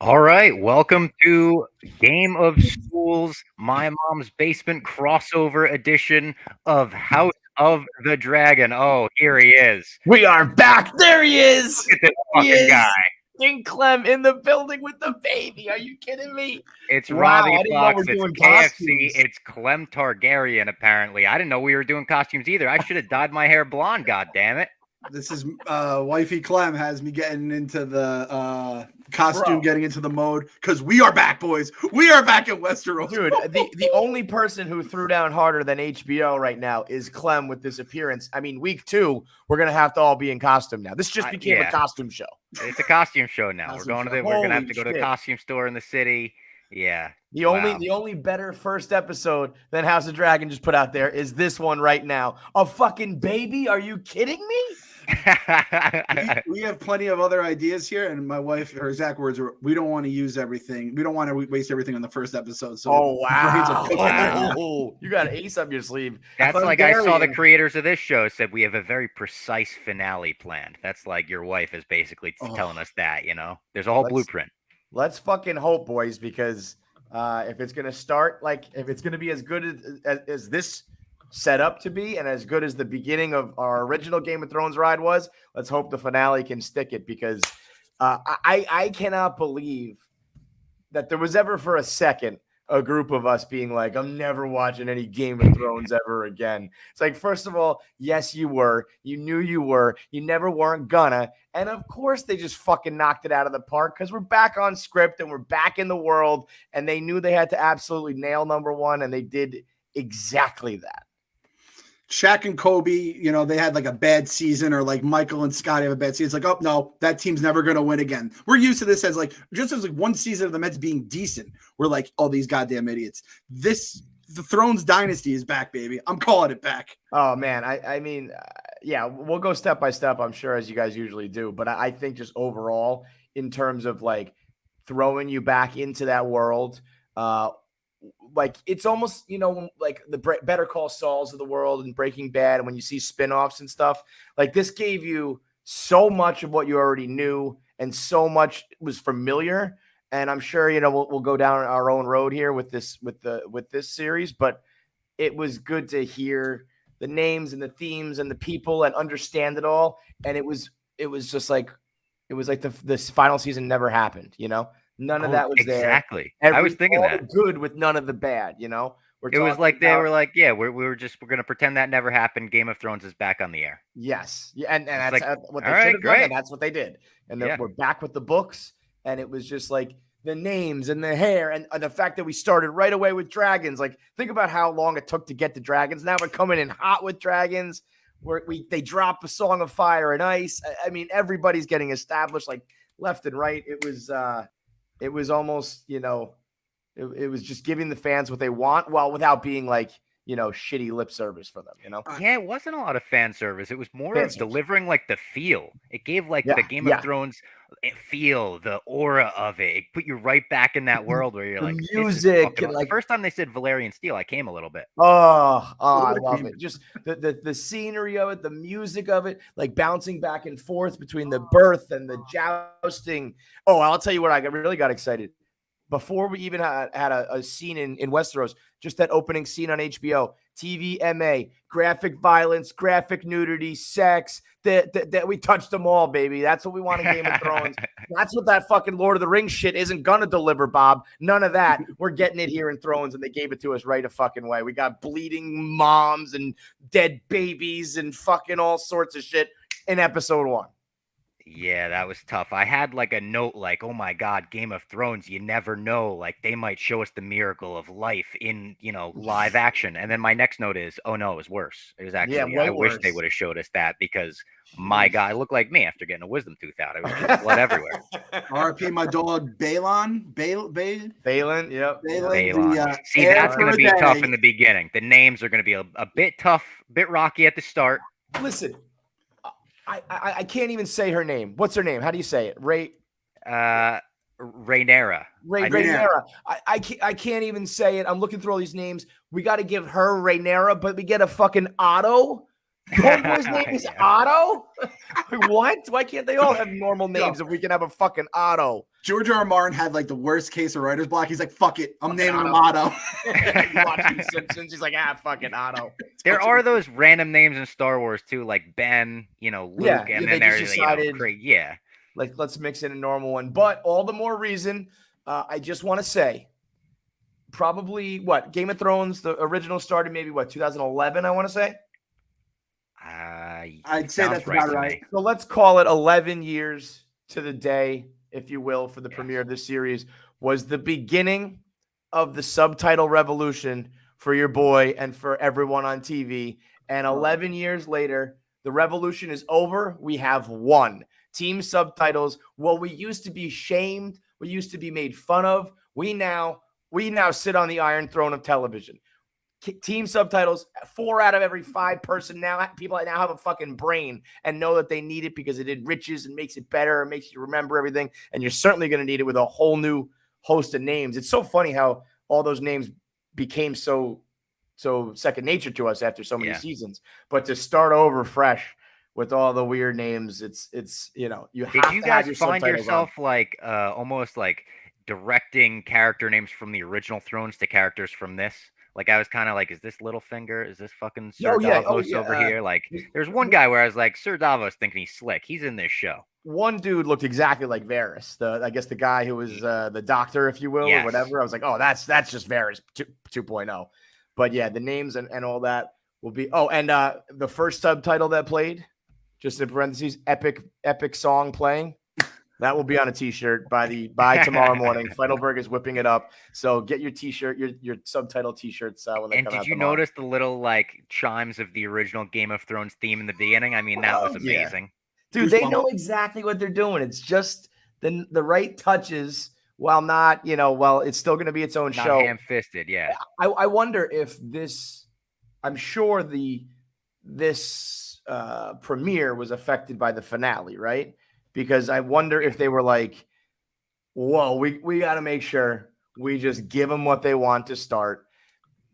All right, welcome to Game of Stools, My Mom's Basement crossover edition of House of the Dragon. Oh, here he is. We are back. There he is. Look at this He fucking is. guy. King Clem in the building with the baby. Are you kidding me? It's Wow, Robbie I didn't know Fox. we're It's doing KFC. costumes. It's Clem Targaryen, apparently. I didn't know we were doing costumes either. I should have dyed my hair blonde, god damn it. This is wifey Clem has me getting into the costume, getting into the mode because we are back, boys. We are back in Westeros. Dude, the only person who threw down harder than HBO right now is Clem with this appearance. I mean, week 2, we're gonna have to all be in costume now. This just became a costume show. It's a costume show now. We're gonna have to go to the costume store in the city. Yeah. The only better first episode than House of Dragon just put out there is this one right now. A fucking baby? Are you kidding me? we have plenty of other ideas here, and my wife, her exact words were, "We don't want to use everything. We don't want to waste everything on the first episode." So, wow, you got an ace up your sleeve. That's like I saw the creators of this show said we have a very precise finale planned. That's like your wife is basically telling us that. There's a whole blueprint. Let's fucking hope, boys, because if it's gonna start if it's gonna be as good as this set up to be and as good as the beginning of our original Game of Thrones ride was, let's hope the finale can stick it, because I cannot believe that there was ever for a second a group of us being like, I'm never watching any Game of Thrones ever again. It's like, first of all, yes, you were. You knew you were. You never weren't gonna. And of course, they just fucking knocked it out of the park because we're back on script and we're back in the world. And they knew they had to absolutely nail number 1, and they did exactly that. Shaq and Kobe, they had like a bad season, or like Michael and Scotty have a bad season. It's like, oh no, that team's never going to win again. We're used to this as just as one season of the Mets being decent. We're like, oh, these goddamn idiots. The Thrones dynasty is back, baby. I'm calling it back. Oh man. I mean, yeah, we'll go step by step, I'm sure, as you guys usually do. But I think just overall, in terms of throwing you back into that world, it's almost, like the Better Call Sauls of the world and Breaking Bad. And when you see spinoffs and stuff, this gave you so much of what you already knew, and so much was familiar. And I'm sure, we'll go down our own road here with this series, but it was good to hear the names and the themes and the people and understand it all. And it was just like this final season never happened, None of that was there. Exactly. I was thinking that. Good with none of the bad, It was like they were like, yeah, we're going to pretend that never happened. Game of Thrones is back on the air. Yes. Yeah, and that's what they should have done, and that's what they did. And we're back with the books, and it was just like the names and the hair and the fact that we started right away with dragons. Think about how long it took to get to dragons. Now we're coming in hot with dragons. They drop a Song of Fire and Ice. I mean, everybody's getting established left and right. It was almost, it was just giving the fans what they want, while without being shitty lip service for them, Yeah, it wasn't a lot of fan service. It was more of delivering the feel. It gave the Game of Thrones feel, the aura of it. It put you right back in that world where you're like, music. The first time they said Valerian Steel, I came a little bit. Oh, I love it. Just the scenery of it, the music of it, bouncing back and forth between the birth and the jousting. Oh, I'll tell you what, I really got excited. Before we even had a scene in Westeros, just that opening scene on HBO, TVMA, graphic violence, graphic nudity, sex, that we touched them all, baby. That's what we want in Game of Thrones. That's what that fucking Lord of the Rings shit isn't going to deliver, Bob. None of that. We're getting it here in Thrones, and they gave it to us right a fucking way. We got bleeding moms and dead babies and fucking all sorts of shit in episode 1. Yeah, that was tough. I had a note oh my God, Game of Thrones, you never know. They might show us the miracle of life in, live action. And then my next note is, oh no, it was worse. It was actually, I wish they would have showed us that, because my God, it looked like me after getting a wisdom tooth out. It was just blood everywhere. RP my dog, Balon. Balon, yep. Balon. See, that's going to be tough in the beginning. The names are going to be a bit tough, a bit rocky at the start. Listen. I can't even say her name. What's her name? How do you say it? Rhaenyra. Rhaenyra. I can't even say it. I'm looking through all these names. We got to give her Rhaenyra, but we get a fucking Otto. Homeboy's name is Yeah. Otto? What? Why can't they all have normal names if we can have a fucking Otto? George R. R. Martin had like the worst case of writer's block. He's like, fuck it. I'm naming him Otto. Otto. He's watching Simpsons. He's like, fucking Otto. There are those random names in Star Wars too, like Ben, Luke, Yeah, and they then just there's decided- yeah. Like, let's mix in a normal one. But all the more reason, I just want to say, probably Game of Thrones, the original started maybe 2011, I want to say. I'd say that's about right. So let's call it 11 years to the day, if you will, for the premiere of this series, was the beginning of the subtitle revolution for your boy and for everyone on TV. And 11 years later, the revolution is over. We have won. Team subtitles. Well, we used to be shamed. We used to be made fun of. We now sit on the Iron Throne of television. Team subtitles, 4 out of every 5 person now, people now have a fucking brain and know that they need it because it enriches and makes it better and makes you remember everything. And you're certainly going to need it with a whole new host of names. It's so funny how all those names became so second nature to us after so many seasons. But to start over fresh with all the weird names, it's you have Did you to have guys your find subtitles yourself on. almost like directing character names from the original Thrones to characters from this? Like, I was kind of like, is this Littlefinger? Is this fucking Sir Davos over here? Like, there's one guy where I was like, Sir Davos thinking he's slick. He's in this show. One dude looked exactly like Varys. I guess the guy who was the doctor, if you will, or whatever. I was like, oh, that's just Varys 2.0. But yeah, the names and all that will be. Oh, and the first subtitle that played, just in parentheses, epic song playing. That will be on a T-shirt by tomorrow morning. Feidelberg is whipping it up, so get your T-shirt, your subtitle T-shirts when they come out. And did you notice the little chimes of the original Game of Thrones theme in the beginning? I mean, that was amazing, dude. They know exactly what they're doing. It's just the right touches, while not while it's still going to be its own show. Ham-fisted, yeah. I wonder if this. I'm sure this premiere was affected by the finale, right? Because I wonder if they were like, whoa, we got to make sure we just give them what they want to start.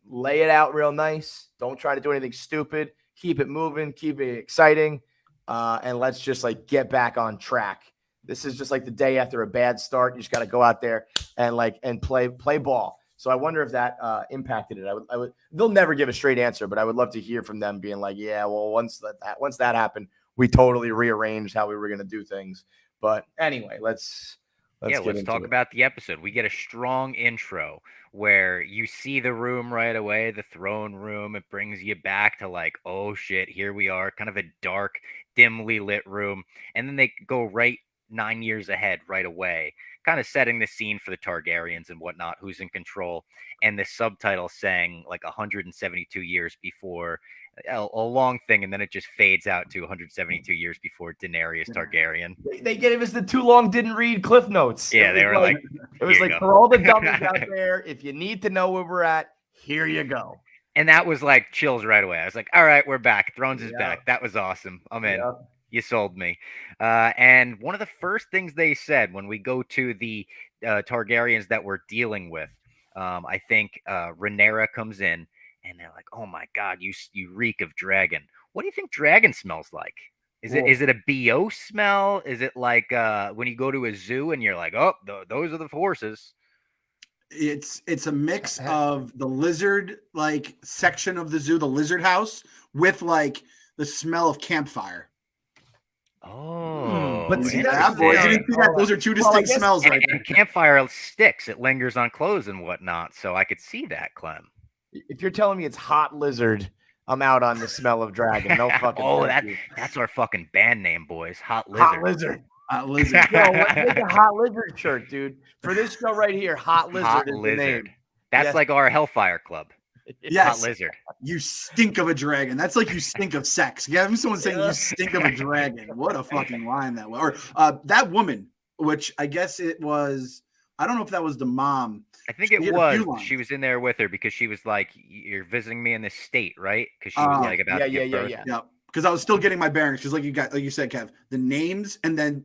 Lay it out real nice. Don't try to do anything stupid. Keep it moving. Keep it exciting. And let's just get back on track. This is just like the day after a bad start. You just got to go out there and play ball. So I wonder if that impacted it. I would. They'll never give a straight answer, but I would love to hear from them being like, yeah, well, once that happened, we totally rearranged how we were going to do things. But anyway, let's talk about the episode. We get a strong intro where you see the room right away, the throne room. It brings you back to oh shit, here we are, kind of a dark, dimly lit room. And then they go right 9 years ahead right away, kind of setting the scene for the Targaryens and whatnot, who's in control. And the subtitle saying 172 years before, a long thing, and then it just fades out to 172 years before Daenerys Targaryen. They gave us the too long didn't read cliff notes. Yeah, they were like, it was like, for all the dummies out there, if you need to know where we're at, here you go. And that was chills right away. I was like, all right, we're back. Thrones is back. That was awesome. I'm in. Yep. You sold me. And one of the first things they said when we go to the Targaryens that we're dealing with, I think Rhaenyra comes in. And they're like, "Oh my God, you reek of dragon. What do you think dragon smells like? Is it a BO smell? Is it like when you go to a zoo and you're like, oh, those are the horses?" It's a mix of the lizard section of the zoo, the lizard house, with the smell of campfire. Oh, but see that, boys, you didn't see that? Those are two distinct smells, right there. And campfire sticks; it lingers on clothes and whatnot. So I could see that, Clem. If you're telling me it's hot lizard, I'm out on the smell of dragon. No fucking. That's our fucking band name, boys. Hot lizard. Hot lizard. Hot lizard. Yo, let's make a hot lizard shirt, dude. For this show right here, hot lizard hot is lizard. The name. That's like our Hellfire Club. Yes. Hot lizard. You stink of a dragon. That's like you stink of sex. Yeah, someone saying you stink of a dragon. What a fucking line that was. Or that woman, which I guess it was. I don't know if that was the mom. I think it was. She was in there with her because she was like, "You're visiting me in this state, right?" Because she was about to give birth. Yeah. Because I was still getting my bearings. Because like you said, Kev, the names and then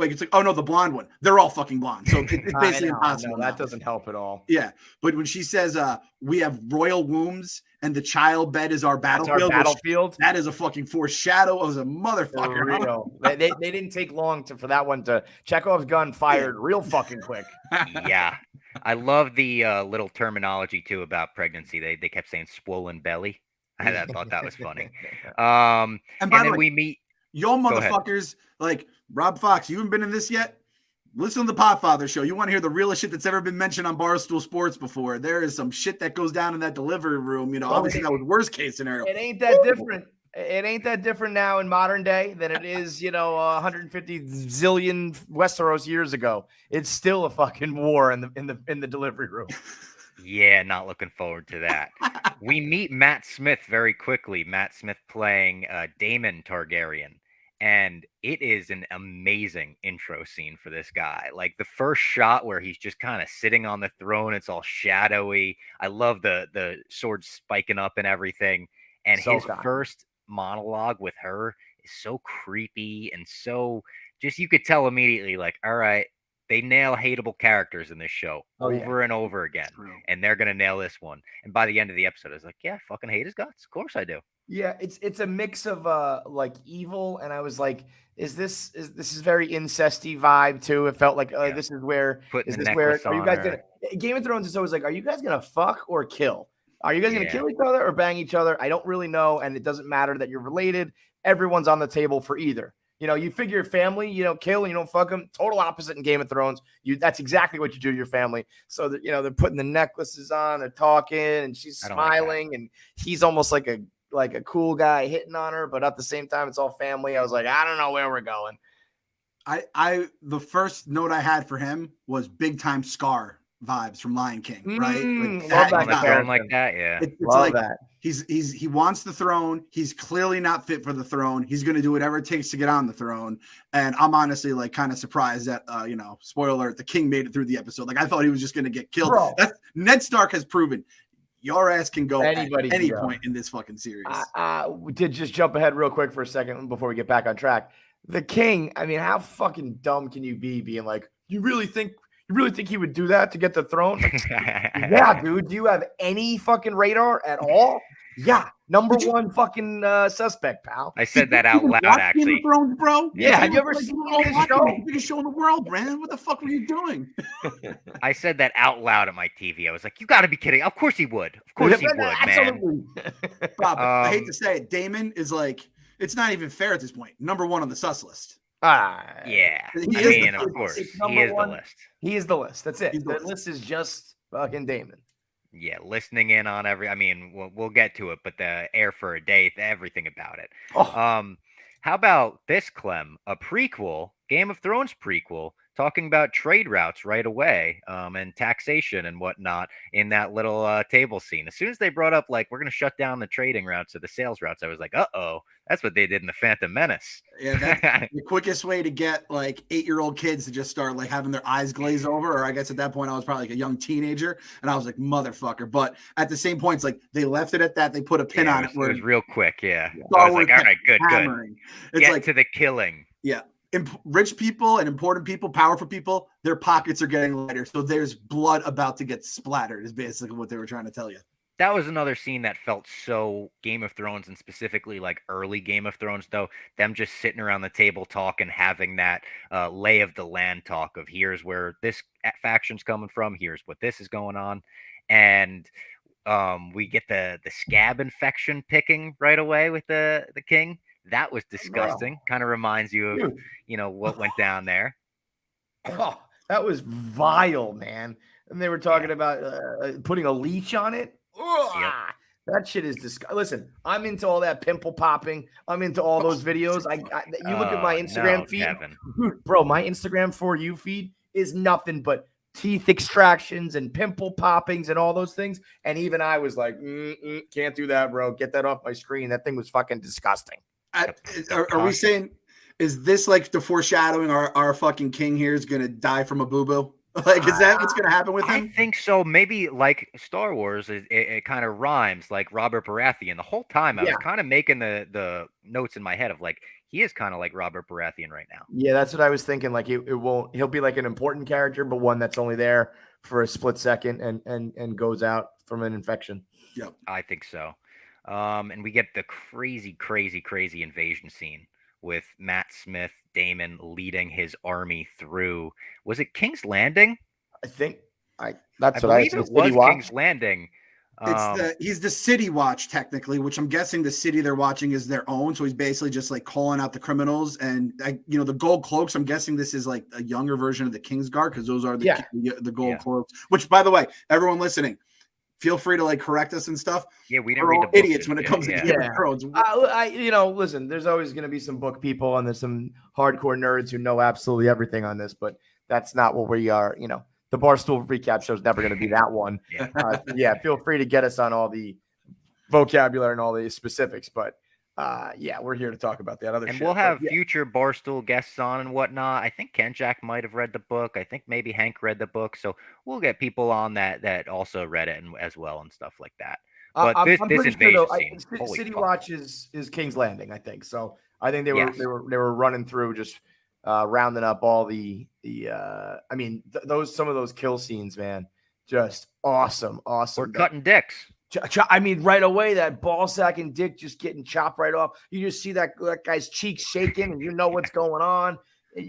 like it's like, oh no, the blonde one. They're all fucking blonde. So it's basically impossible. No, that doesn't help at all. Yeah. But when she says we have royal wombs and the child bed is our battlefield, That's our battlefield. That is a fucking foreshadow of a motherfucker. For real. They didn't take long for that one to Chekhov's gun fired real fucking quick. Yeah. I love the little terminology too about pregnancy. They kept saying swollen belly. I thought that was funny. And then we meet. Yo, motherfuckers, like Rob Fox, you haven't been in this yet? Listen to the Podfather show. You want to hear the realest shit that's ever been mentioned on Barstool Sports before. There is some shit that goes down in that delivery room. Obviously that was worst case scenario. It ain't that different. It ain't that different now in modern day than it is, 150 zillion Westeros years ago. It's still a fucking war in the delivery room. Yeah, not looking forward to that. We meet Matt Smith very quickly. Matt Smith playing Daemon Targaryen. And it is an amazing intro scene for this guy. Like the first shot where he's just kind of sitting on the throne, it's all shadowy. I love the sword spiking up and everything. And his first monologue with her is so creepy and so just, you could tell immediately, like, all right, they nail hateable characters in this show over and over again. And they're going to nail this one. And by the end of the episode, I was like, yeah, fucking hate his guts. Of course I do. Yeah, it's a mix of like evil, and I was like, this is very incesty vibe too. It felt like this is where are you guys gonna Game of Thrones is always like, are you guys gonna fuck or kill? Are you guys gonna kill each other or bang each other? I don't really know, and it doesn't matter that you're related. Everyone's on the table for either. You figure family, kill and you don't fuck them. Total opposite in Game of Thrones. That's exactly what you do to your family. So that they're putting the necklaces on, they're talking, and she's smiling, and he's almost like a cool guy hitting on her, but at the same time, it's all family. I was like, I don't know where we're going. The first note I had for him was big time Scar vibes from Lion King, right? Love that guy. Like that, yeah. It's like that. He wants the throne. He's clearly not fit for the throne. He's going to do whatever it takes to get on the throne. And I'm honestly like kind of surprised that spoiler alert, the king made it through the episode. Like I thought he was just going to get killed. Ned Stark has proven your ass can go at any point in this fucking series. We did just jump ahead real quick for a second before we get back on track. The king, I mean, how fucking dumb can you be being like, you really think he would do that to get the throne? Like, yeah, dude. Do you have any fucking radar at all? Yeah. Number one fucking suspect, pal. I said that out loud, actually. Game of Thrones, bro? Yeah. Have you ever seen this show? The biggest show in the world, man. What the fuck were you doing? I said that out loud at my TV. I was like, you got to be kidding. Of course he would. Of course he would, man. Bob, I hate to say it. Daemon is like, it's not even fair at this point. Number one on the sus list. Yeah. Of course. He is the list. He is the list. That's it. The list is just fucking Daemon. Yeah, listening in on we'll get to it, but the Heir for a Day, everything about it. How about this, Clem? A prequel, Game of Thrones prequel, talking about trade routes right away, and taxation and whatnot in that little table scene. As soon as they brought up, like, we're going to shut down the trading routes or the sales routes, I was like, uh-oh, that's what they did in The Phantom Menace. Yeah, that's the quickest way to get, like, 8-year-old kids to just start, like, having their eyes glaze over, or I guess at that point I was probably like a young teenager, and I was like, motherfucker. But at the same point, it's like, they left it at that. They put a pin on it. It was real quick, yeah. I was like, all right, good. It's get like, to the killing. Yeah. Rich people and important people, powerful people, their pockets are getting lighter. So there's blood about to get splattered is basically what they were trying to tell you. That was another scene that felt so Game of Thrones, and specifically like early Game of Thrones, though, them just sitting around the table talking, having that lay of the land talk of here's where this faction's coming from, here's what this is going on. And we get the scab infection picking right away with the king. That was disgusting. Kind of reminds you of, what went down there. Oh, that was vile, man. And they were talking about putting a leech on it. Yep. That shit is disgusting. Listen, I'm into all that pimple popping. I'm into all those videos. You look at my Instagram feed. Dude, bro, my Instagram For You feed is nothing but teeth extractions and pimple poppings and all those things. And even I was like, can't do that, bro. Get that off my screen. That thing was fucking disgusting. Are we saying, is this like the foreshadowing our fucking king here is going to die from a boo-boo? Like, is that what's going to happen with him? I think so. Maybe like Star Wars, it kind of rhymes like Robert Baratheon. The whole time I was kind of making the notes in my head of like, he is kind of like Robert Baratheon right now. Yeah, that's what I was thinking. Like it won't. He'll be like an important character, but one that's only there for a split second and goes out from an infection. Yep. I think so. And we get the crazy invasion scene with Matt Smith, Damon leading his army through. Was it King's Landing? I think I that's what I believe said. it was King's Landing. He's the city watch technically, which I'm guessing the city they're watching is their own. So he's basically just like calling out the criminals and the gold cloaks. I'm guessing this is like a younger version of the Kingsguard because those are the gold cloaks. Which, by the way, everyone listening, feel free to like correct us and stuff. Yeah, we didn't We're read all the book idiots when it comes to Game of Thrones. Listen, there's always going to be some book people and there's some hardcore nerds who know absolutely everything on this, but that's not what we are. The Barstool recap show is never going to be that one. Feel free to get us on all the vocabulary and all the specifics, but we're here to talk about that other shit. And we'll have future Barstool guests on and whatnot. I think Ken Jack might have read the book. I think maybe Hank read the book. So we'll get people on that also read it as well and stuff like that. But this invasion scene, City Watch is King's Landing, I think. So I think they were running through just rounding up all some of those kill scenes, man, just awesome. We're cutting dicks. Right away, that ball sack and dick just getting chopped right off. You just see that guy's cheeks shaking, and you know what's going on.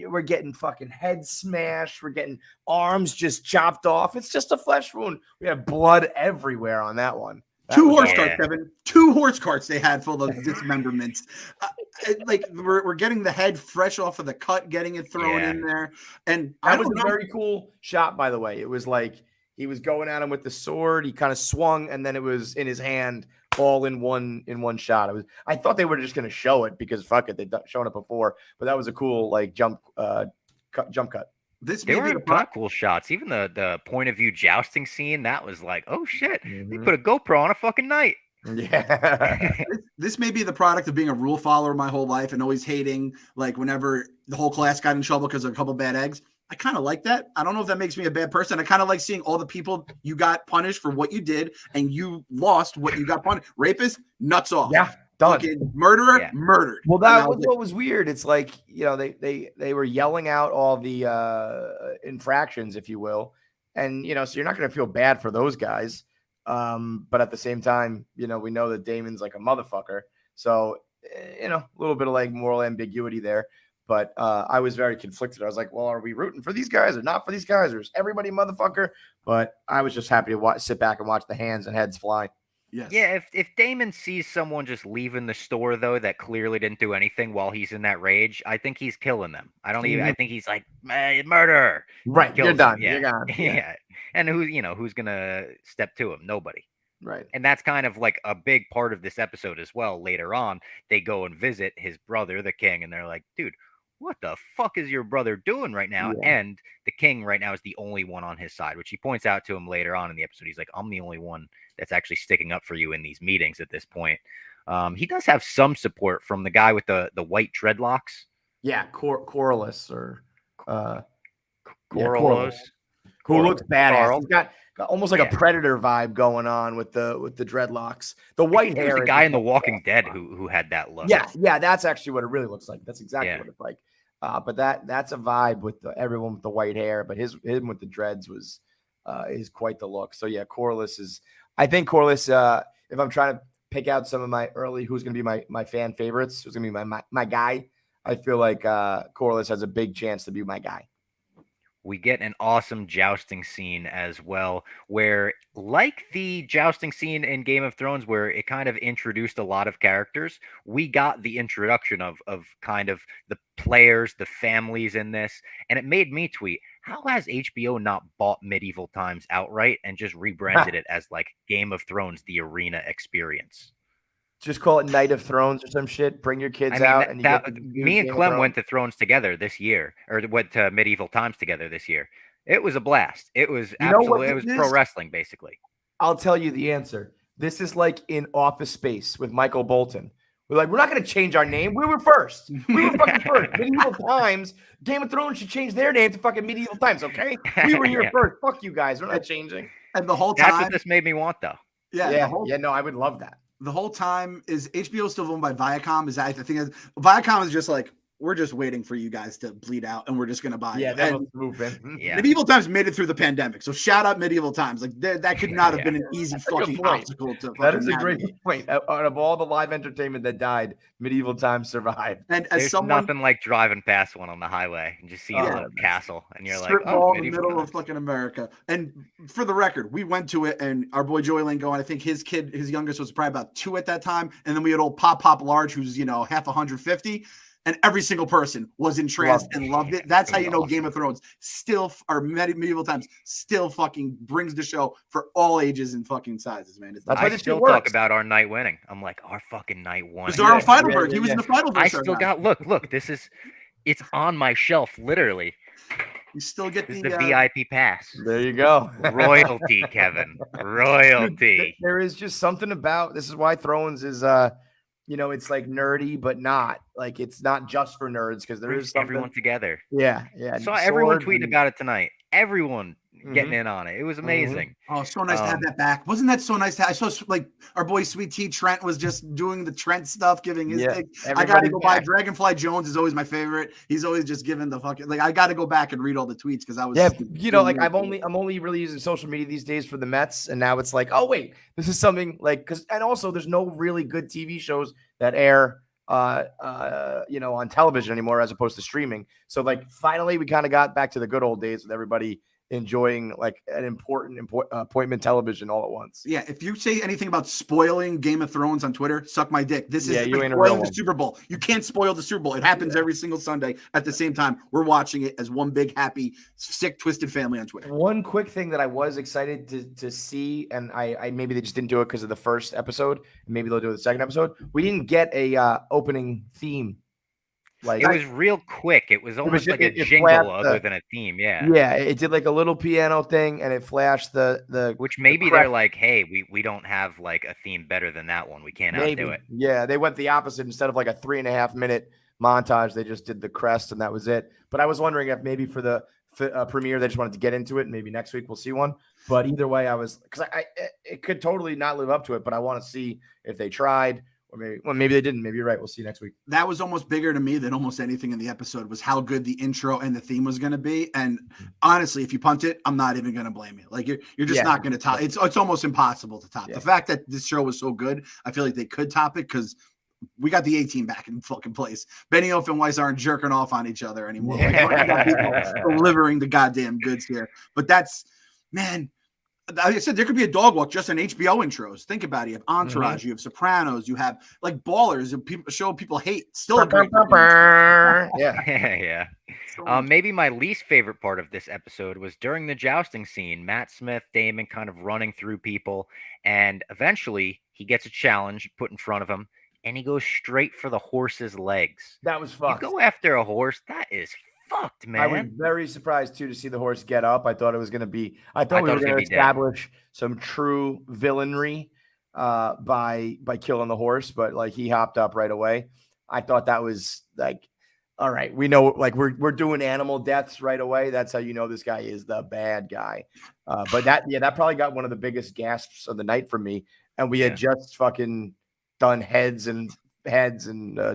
We're getting fucking head smashed. We're getting arms just chopped off. It's just a flesh wound. We have blood everywhere on that one. Two horse carts, Kevin. 2 horse carts they had full of dismemberments. We're getting the head fresh off of the cut, getting it thrown in there. And that was a very cool shot, by the way. It was like he was going at him with the sword. He kind of swung, and then it was in his hand, all in one shot. I thought they were just going to show it because fuck it, they'd shown it before. But that was a cool like jump cut. They were a ton of cool shots. Even the point of view jousting scene, that was like, oh shit, they put a GoPro on a fucking knight. Yeah. This may be the product of being a rule follower my whole life and always hating like whenever the whole class got in trouble because of a couple bad eggs. I kind of like that. I don't know if that makes me a bad person. I kind of like seeing all the people you got punished for what you did and you lost what you got punished. Rapist, nuts off. Yeah. Done. Murderer, murdered. Well, that was what was weird. It's like, they were yelling out all the infractions, if you will. And, so you're not going to feel bad for those guys. But at the same time, we know that Damon's like a motherfucker. So, a little bit of like moral ambiguity there. But I was very conflicted. I was like, well, are we rooting for these guys or not for these guys? Or is everybody motherfucker? But I was just happy to sit back and watch the hands and heads fly. Yes. Yeah, if Damon sees someone just leaving the store though that clearly didn't do anything while he's in that rage, I think he's killing them. I think he's like murder. Right, you're done. Yeah. You're gone. Yeah. And who's gonna step to him? Nobody. Right. And that's kind of like a big part of this episode as well. Later on, they go and visit his brother, the king, and they're like, dude, what the fuck is your brother doing right now? Yeah. And the king right now is the only one on his side, which he points out to him later on in the episode. He's like, I'm the only one that's actually sticking up for you in these meetings at this point. He does have some support from the guy with the white dreadlocks. Yeah, Corliss or Corliss. Who looks badass. He's got almost like a Predator vibe going on with the dreadlocks. The white hair. The guy in The Walking Dead who had that look. Yeah, that's actually what it really looks like. That's exactly what it's like. But that's a vibe with everyone with the white hair. But him with the dreads is quite the look. So yeah, Corliss is. I think Corliss. If I'm trying to pick out some of my early, who's going to be my fan favorites, who's going to be my guy, I feel like Corliss has a big chance to be my guy. We get an awesome jousting scene as well, where like the jousting scene in Game of Thrones, where it kind of introduced a lot of characters, we got the introduction of kind of the players, the families in this. And it made me tweet, how has HBO not bought Medieval Times outright and just rebranded it as like Game of Thrones, the arena experience? Just call it Night of Thrones or some shit. Bring your kids out. And me and Clem went to Thrones together this year, or went to Medieval Times together this year. It was a blast. It was absolutely, it was pro wrestling, basically. I'll tell you the answer. This is like in Office Space with Michael Bolton. We're like, we're not going to change our name. We were first. We were fucking first. Medieval Times. Game of Thrones should change their name to fucking Medieval Times, okay? We were here first. Fuck you guys. We're not changing. And the whole time. That's what this made me want, though. Yeah. No, I would love that. the whole time is HBO still owned by Viacom? I think Viacom is just like, we're just waiting for you guys to bleed out, and we're just gonna buy Yeah, it. that And was moving. Yeah. Medieval Times made it through the pandemic, so shout out Medieval Times. Like that could not have Yeah. been an easy That's a good fucking point. obstacle to. That fucking is a great navigate. point. Out of all the live entertainment that died, Medieval Times survived. And as There's someone nothing like driving past one on the highway and just seeing a little castle, and you're like, strip oh, mall in the medieval middle times. of fucking America. And for the record, we went to it, and our boy Joey Lane going. I think his youngest was probably about 2 at that time, and then we had old Pop Large, who's half 150. And every single person was entranced and loved it. That's how you know Game of Thrones Medieval Times still fucking brings the show for all ages and fucking sizes, man. That's why I this still shit talk works. about our night winning. I'm like, our fucking night winning. Bizarro Yeah, Feidelberg, yeah, he was yeah. in the Feidelberg. I show still now. got look. It's on my shelf, literally. You still get This is the the VIP pass. There you go. Royalty, Kevin. Royalty. There is just something about this is why Thrones is it's like nerdy, but not like it's not just for nerds because there Brings is something. everyone together. Yeah. I saw everyone swords tweeting and- about it tonight. Everyone getting Mhm. in on it. It was amazing. Oh, so nice to have that back. Wasn't that so nice to have? I saw like our boy Sweet Tea Trent was just doing the Trent stuff, giving his thing. I gotta go buy Dragonfly Jones is always my favorite. He's always just giving the fucking like I gotta go back and read all the tweets because I was I'm only really using social media these days for the Mets, and now it's like, oh wait, this is something like and also there's no really good TV shows that air on television anymore as opposed to streaming. So like finally we kind of got back to the good old days with everybody enjoying like an important appointment television all at once. Yeah, if you say anything about spoiling Game of Thrones on Twitter, suck my dick. This is you like ain't a real spoiling the one. Super Bowl. You can't spoil the Super Bowl. It happens every single Sunday at the same time. We're watching it as one big, happy, sick, twisted family on Twitter. One quick thing that I was excited to see, and I maybe they just didn't do it because of the first episode. Maybe they'll do it the second episode. We didn't get a opening theme. Like It was real quick. It was almost like a it jingle flashed other than a theme. Yeah. Yeah, it did like a little piano thing, and it flashed the Which maybe they're like, hey, we don't have like a theme better than that one. We can't maybe. outdo it. Yeah, they went the opposite. Instead of like a 3.5 minute montage, they just did the crest, and that was it. But I was wondering if maybe for the premiere they just wanted to get into it. And maybe next week we'll see one. But either way, I was because it could totally not live up to it. But I want to see if they tried. Or maybe they didn't. Maybe you're right. We'll see next week. That was almost bigger to me than almost anything in the episode was how good the intro and the theme was going to be. And honestly, if you punt it, I'm not even going to blame you. Like you're just not going to top. It's almost impossible to top. Yeah. The fact that this show was so good, I feel like they could top it because we got the A-team back in fucking place. Benioff and Weiss aren't jerking off on each other anymore. Like, we got people delivering the goddamn goods here. But that's, man, like I said, there could be a dog walk just on HBO intros. Think about it. You have Entourage, you have Sopranos, you have like Ballers, and show people hate. Still a great Yeah. Yeah. Maybe my least favorite part of this episode was during the jousting scene. Matt Smith, Damon kind of running through people, and eventually he gets a challenge put in front of him, and he goes straight for the horse's legs. That was You fucked. go after a horse, that is fucked, man. I was very surprised too to see the horse get up. I thought it was going to be. I thought we it were was going gonna to be dead. establish some true villainry by killing the horse, but like he hopped up right away. I thought that was like, all right, we know like we're doing animal deaths right away. That's how you know this guy is the bad guy. But that probably got one of the biggest gasps of the night for me. And we had just fucking done heads and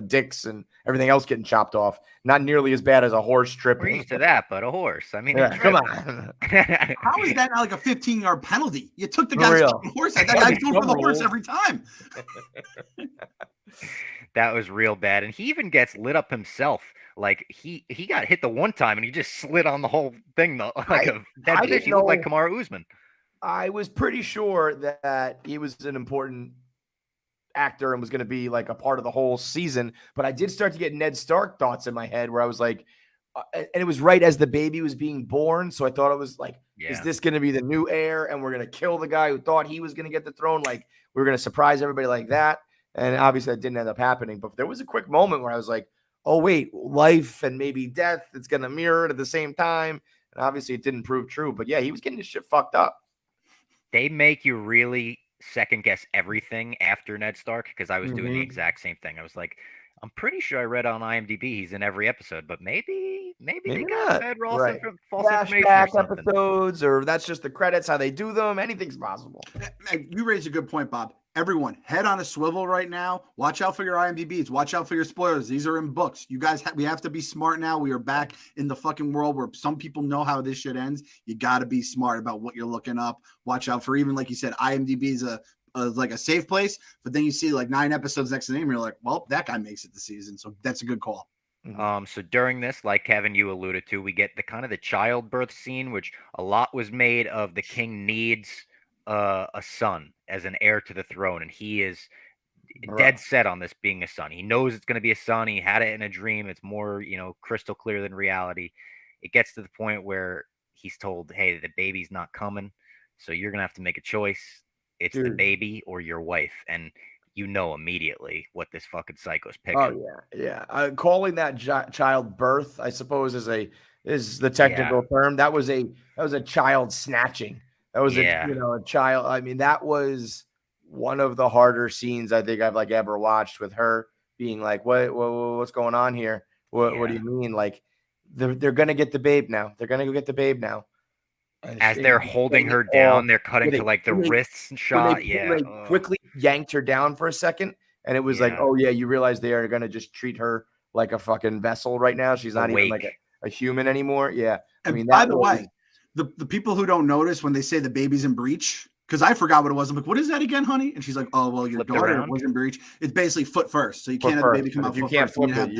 dicks and everything else getting chopped off. Not nearly as bad as a horse We're tripping. used to that, but a horse. I mean, Yeah, come on. How is that not like a 15-yard penalty? You took the For guy's real. fucking horse. That guy's going for the horse every time. That was real bad. And he even gets lit up himself. Like he got hit the one time and he just slid on the whole thing though. Like a dead fish. He looked like Kamaru Usman. I was pretty sure that he was an important actor and was going to be like a part of the whole season. But I did start to get Ned Stark thoughts in my head where I was like, and it was right as the baby was being born. So I thought it was like, is this going to be the new heir? And we're going to kill the guy who thought he was going to get the throne. Like we were going to surprise everybody like that. And obviously that didn't end up happening. But there was a quick moment where I was like, oh, wait, life and maybe death, it's going to mirror it at the same time. And obviously it didn't prove true. But yeah, he was getting his shit fucked up. They make you really second guess everything after Ned Stark because I was doing the exact same thing. I was like, I'm pretty sure I read on IMDb he's in every episode, but maybe they got fed false information or something. Episodes, or that's just the credits, how they do them. Anything's possible. You raised a good point, Bob. everyone, head on a swivel right now. Watch out for your IMDb's. Watch out for your spoilers. These are in books. You guys, we have to be smart now. We are back in the fucking world where some people know how this shit ends. You got to be smart about what you're looking up. Watch out for, even like you said, IMDb is like a safe place. But then you see like 9 episodes next to the name, you're like, well, that guy makes it the season. So that's a good call. So during this, like Kevin, you alluded to, we get the kind of the childbirth scene, which a lot was made of the king needs a son as an heir to the throne, and he is dead set on this being a son. He knows it's going to be a son. He had it in a dream. It's more, crystal clear than reality. It gets to the point where he's told, hey, the baby's not coming, so you're going to have to make a choice. It's the baby or your wife. And immediately what this fucking psycho's picking. Oh, yeah. Calling that child birth, I suppose, is the technical term. That was a child snatching. That was a child. I mean, that was one of the harder scenes I think I've like ever watched, with her being like, what's going on here? What do you mean? Like, they're gonna get the babe now. They're gonna go get the babe now. As they're holding her down, they're cutting to like the wrists shot. They quickly yanked her down for a second, and it was like, oh yeah, you realize they are gonna just treat her like a fucking vessel right now. She's not even like a human anymore. Yeah. I mean, by the way, the people who don't notice when they say the baby's in breach, because I forgot what it was. I'm like, what is that again, honey? And she's like, oh, well, your daughter was in breach. It's basically foot first. So you can't have the baby come out foot first. You can't flip it.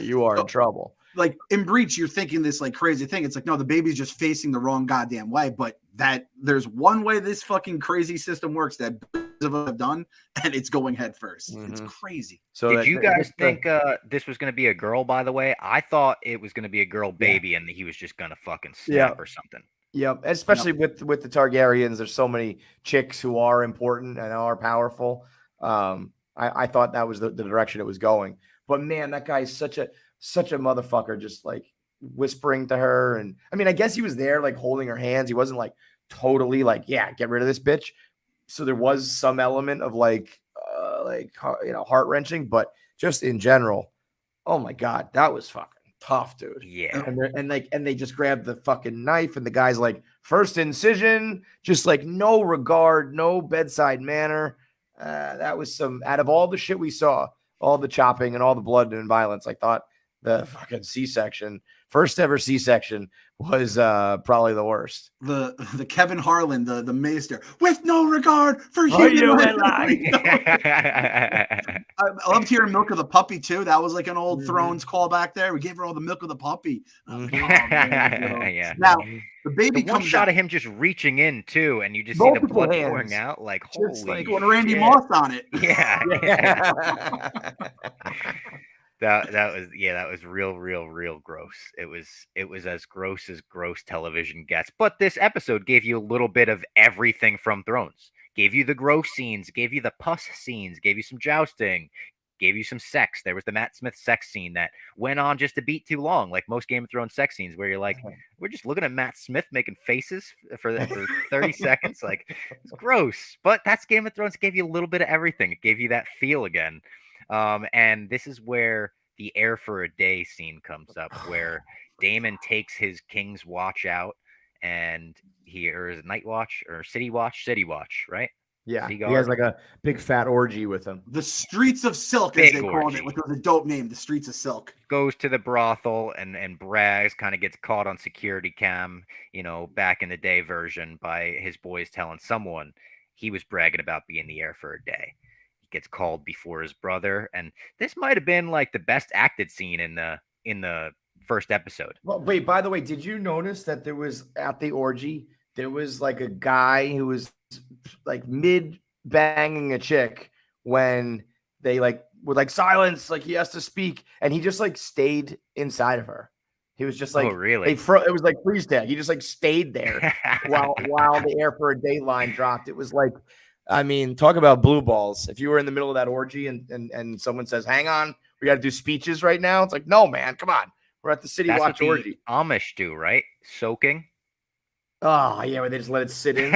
You are in trouble. Like in breach, you're thinking this like crazy thing. It's like, no, the baby's just facing the wrong goddamn way. But that there's one way this fucking crazy system works that have done, and it's going head first. It's crazy. So did you guys think this was going to be a girl, by the way? I thought it was going to be a girl baby, and he was just going to fucking snap or something. Yeah, especially with the Targaryens, there's so many chicks who are important and are powerful. I thought that was the direction it was going. But man, that guy is such a motherfucker, just like whispering to her. And I mean, I guess he was there like holding her hands. He wasn't like totally like, yeah, get rid of this bitch. So there was some element of like heart-wrenching, but just in general, oh my God, that was fucking tough, dude. Yeah. And they just grabbed the fucking knife, and the guy's like, first incision, just like no regard, no bedside manner. That was out of all the shit we saw, all the chopping and all the blood and violence, I thought the fucking C-section, first ever C-section, was probably the worst. The Kevin Harlan, the maester, with no regard for human life. I loved hearing Milk of the Puppy too. That was like an old Thrones call back there. We gave her all the milk of the puppy. Yeah. Now the baby comes shot of him just reaching in too, and you just see the blood pouring out. Like, holy, like when Randy Moss on it. Yeah. That was real gross. It was as gross television gets. But this episode gave you a little bit of everything from Thrones. Gave you the gross scenes, gave you the pus scenes, gave you some jousting, gave you some sex. There was the Matt Smith sex scene that went on just a beat too long, like most Game of Thrones sex scenes, where you're like, we're just looking at Matt Smith making faces for 30 seconds. Like, it's gross. But that's Game of Thrones. It gave you a little bit of everything. It gave you that feel again. And this is where the Heir for a Day scene comes up, where Daemon takes his King's Watch out, and or is it Night Watch or City Watch, right? Yeah, he has like a big fat orgy with him. The Streets of Silk, as they called it, which was a dope name. The Streets of Silk. Goes to the brothel and brags, kind of gets caught on security cam, back in the day version, by his boys telling someone he was bragging about being the heir for a day. He gets called before his brother, and this might have been like the best acted scene in the first episode. Well, wait, by the way, did you notice that there was at the orgy, there was like a guy who was like mid banging a chick when they like were like silence, like he has to speak, and he just like stayed inside of her. He was just like, oh really? It was like freeze tag. He just like stayed there while the Heir for a Day line dropped. It was like, I mean, talk about blue balls. If you were in the middle of that orgy and someone says, "Hang on, we got to do speeches right now," it's like, no, man, come on. We're at the City Watch orgy. Amish do, right? Soaking. Oh yeah, where they just let it sit in.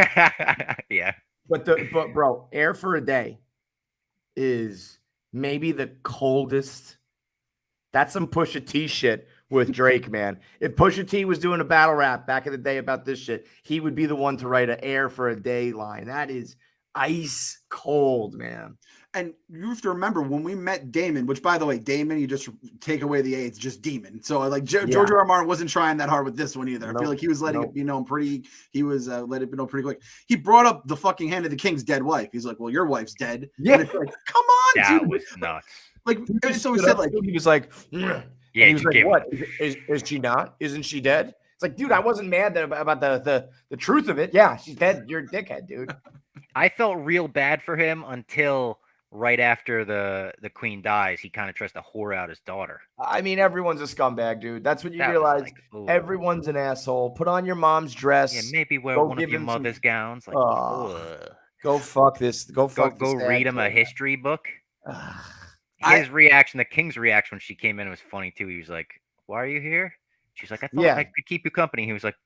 Yeah. But bro, Heir for a Day is maybe the coldest. That's some Pusha T shit with Drake, man. If Pusha T was doing a battle rap back in the day about this shit, he would be the one to write an Heir for a Day line. That is, ice cold, man. And you have to remember when we met Damon, which by the way, Damon, you just take away the A, it's just Demon. So like George R. R. Martin wasn't trying that hard with this one either. I feel like he was letting it be known he was let it be known pretty quick. He brought up the fucking Hand of the King's dead wife. He's like, well, your wife's dead. Yeah. And it's like, come on, That dude. was nuts. Like, so he said, like, he was like, Yeah, he was like, gave what? Is she not? Isn't she dead? It's like, dude, I wasn't mad about the truth of it. Yeah, she's dead. You're a dickhead, dude. I felt real bad for him until right after the queen dies. He kind of tries to whore out his daughter. I mean, everyone's a scumbag, dude. That's when you That was realize like, ooh. everyone's an asshole. Put on your mom's dress. Yeah, maybe wear Go one give of your him some- mother's gowns. Like, Go fuck this. Go fuck. go this read dad him a kid. history book. Ugh. His reaction, the king's reaction when she came in was funny too. He was like, "Why are you here?" She's like, "I thought I could keep you company." He was like,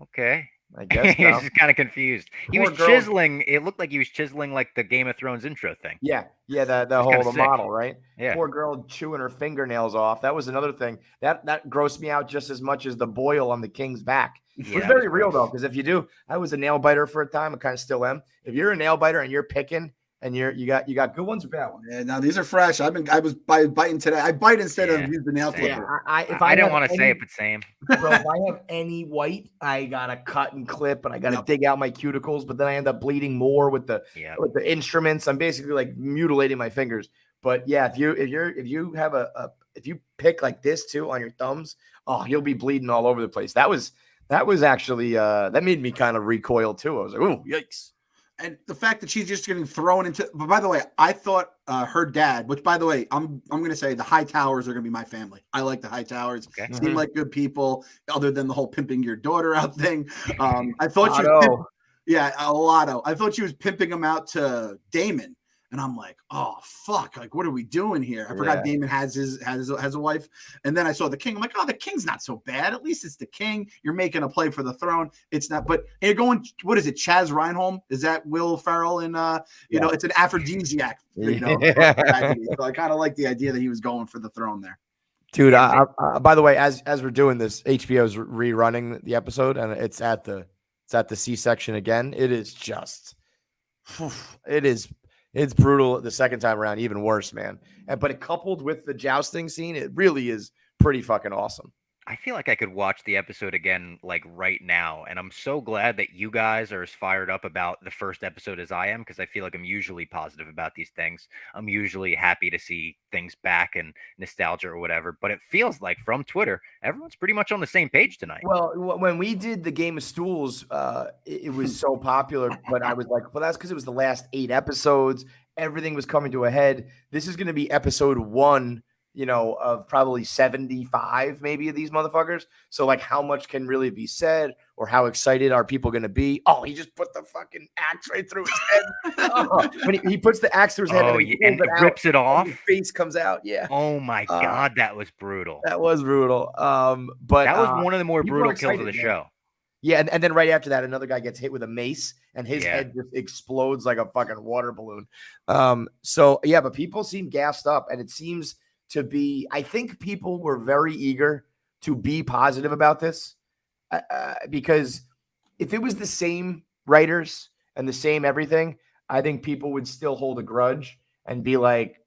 "Okay." I guess He was just kind of confused. He Poor was girl. chiseling. It looked like he was chiseling like the Game of Thrones intro thing. Yeah, the It's kinda whole sick. model, right? Yeah. Poor girl chewing her fingernails off. That was another thing that grossed me out just as much as the boil on the king's back. Yeah, It was that very was real gross. though, because if you do, I was a nail biter for a time. I kind of still am. If you're a nail biter and you're picking and you got good ones or bad ones. yeah, now these are fresh. I was biting today. I bite instead Yeah, of use the nail same. clipper. If I don't have want to say any- it, but same. Bro, if I have any white, I gotta cut and clip, and I gotta dig out my cuticles. But then I end up bleeding more with the instruments. I'm basically like mutilating my fingers. But yeah, if you have if you pick like this too on your thumbs, oh, you'll be bleeding all over the place. That was actually that made me kind of recoil too. I was like, oh, yikes. And the fact that she's just getting thrown into, but by the way, I thought her dad, which by the way, I'm going to say the High Towers are going to be my family. I like the High Towers. Okay. Seem like good people, other than the whole pimping your daughter out thing. I thought she was, Lotto. I thought she was pimping him out to Damon. And I'm like, oh fuck! Like, what are we doing here? I forgot Damon has a wife. And then I saw the king. I'm like, oh, the king's not so bad. At least it's the king. You're making a play for the throne. It's not. But you're going. What is it? Chaz Reinholm? Is that Will Ferrell? And you know, it's an aphrodisiac. You know, so I kind of like the idea that he was going for the throne there. Dude, by the way, as we're doing this, HBO's rerunning the episode, and it's at the C-section again. It is just, it's brutal the second time around, even worse, man. But it coupled with the jousting scene, it really is pretty fucking awesome. I feel like I could watch the episode again, like right now. And I'm so glad that you guys are as fired up about the first episode as I am, because I feel like I'm usually positive about these things. I'm usually happy to see things back and nostalgia or whatever. But it feels like from Twitter, everyone's pretty much on the same page tonight. Well, when we did the Game of Stools, it was so popular. But I was like, well, that's because it was the last 8 episodes. Everything was coming to a head. This is going to be episode 1. You know, of probably 75 maybe of these motherfuckers. So like how much can really be said, or how excited are people going to be? Oh, he just put the fucking axe right through his head. When he puts the axe through his head and it rips it off. His face comes out. Yeah. Oh my God. That was brutal. That was brutal. But that was one of the more brutal kills of the man. show. Yeah. And then right after that, another guy gets hit with a mace and his head just explodes like a fucking water balloon. So yeah, but people seem gassed up, and it seems to be, I think people were very eager to be positive about this because if it was the same writers and the same everything, I think people would still hold a grudge and be like,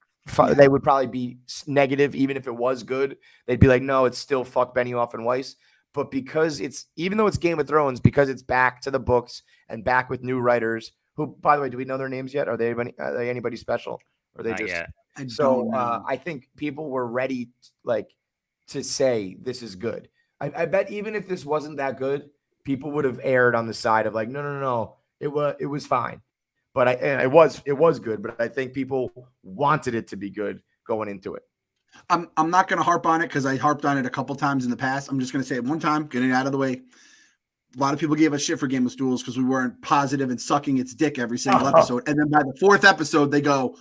they would probably be negative. Even if it was good, they'd be like, no, it's still fuck Benioff and Weiss. But because even though it's Game of Thrones, because it's back to the books and back with new writers who, by the way, do we know their names yet? Are they anybody special? Or are they Not just yet. So I think people were ready to say this is good. I bet even if this wasn't that good, people would have erred on the side of like, no, it was fine. But it was good, but I think people wanted it to be good going into it. I'm not going to harp on it because I harped on it a couple times in the past. I'm just going to say it one time, get it out of the way. A lot of people gave us shit for Game of Stools because we weren't positive and sucking its dick every single episode. And then by the 4th episode, they go,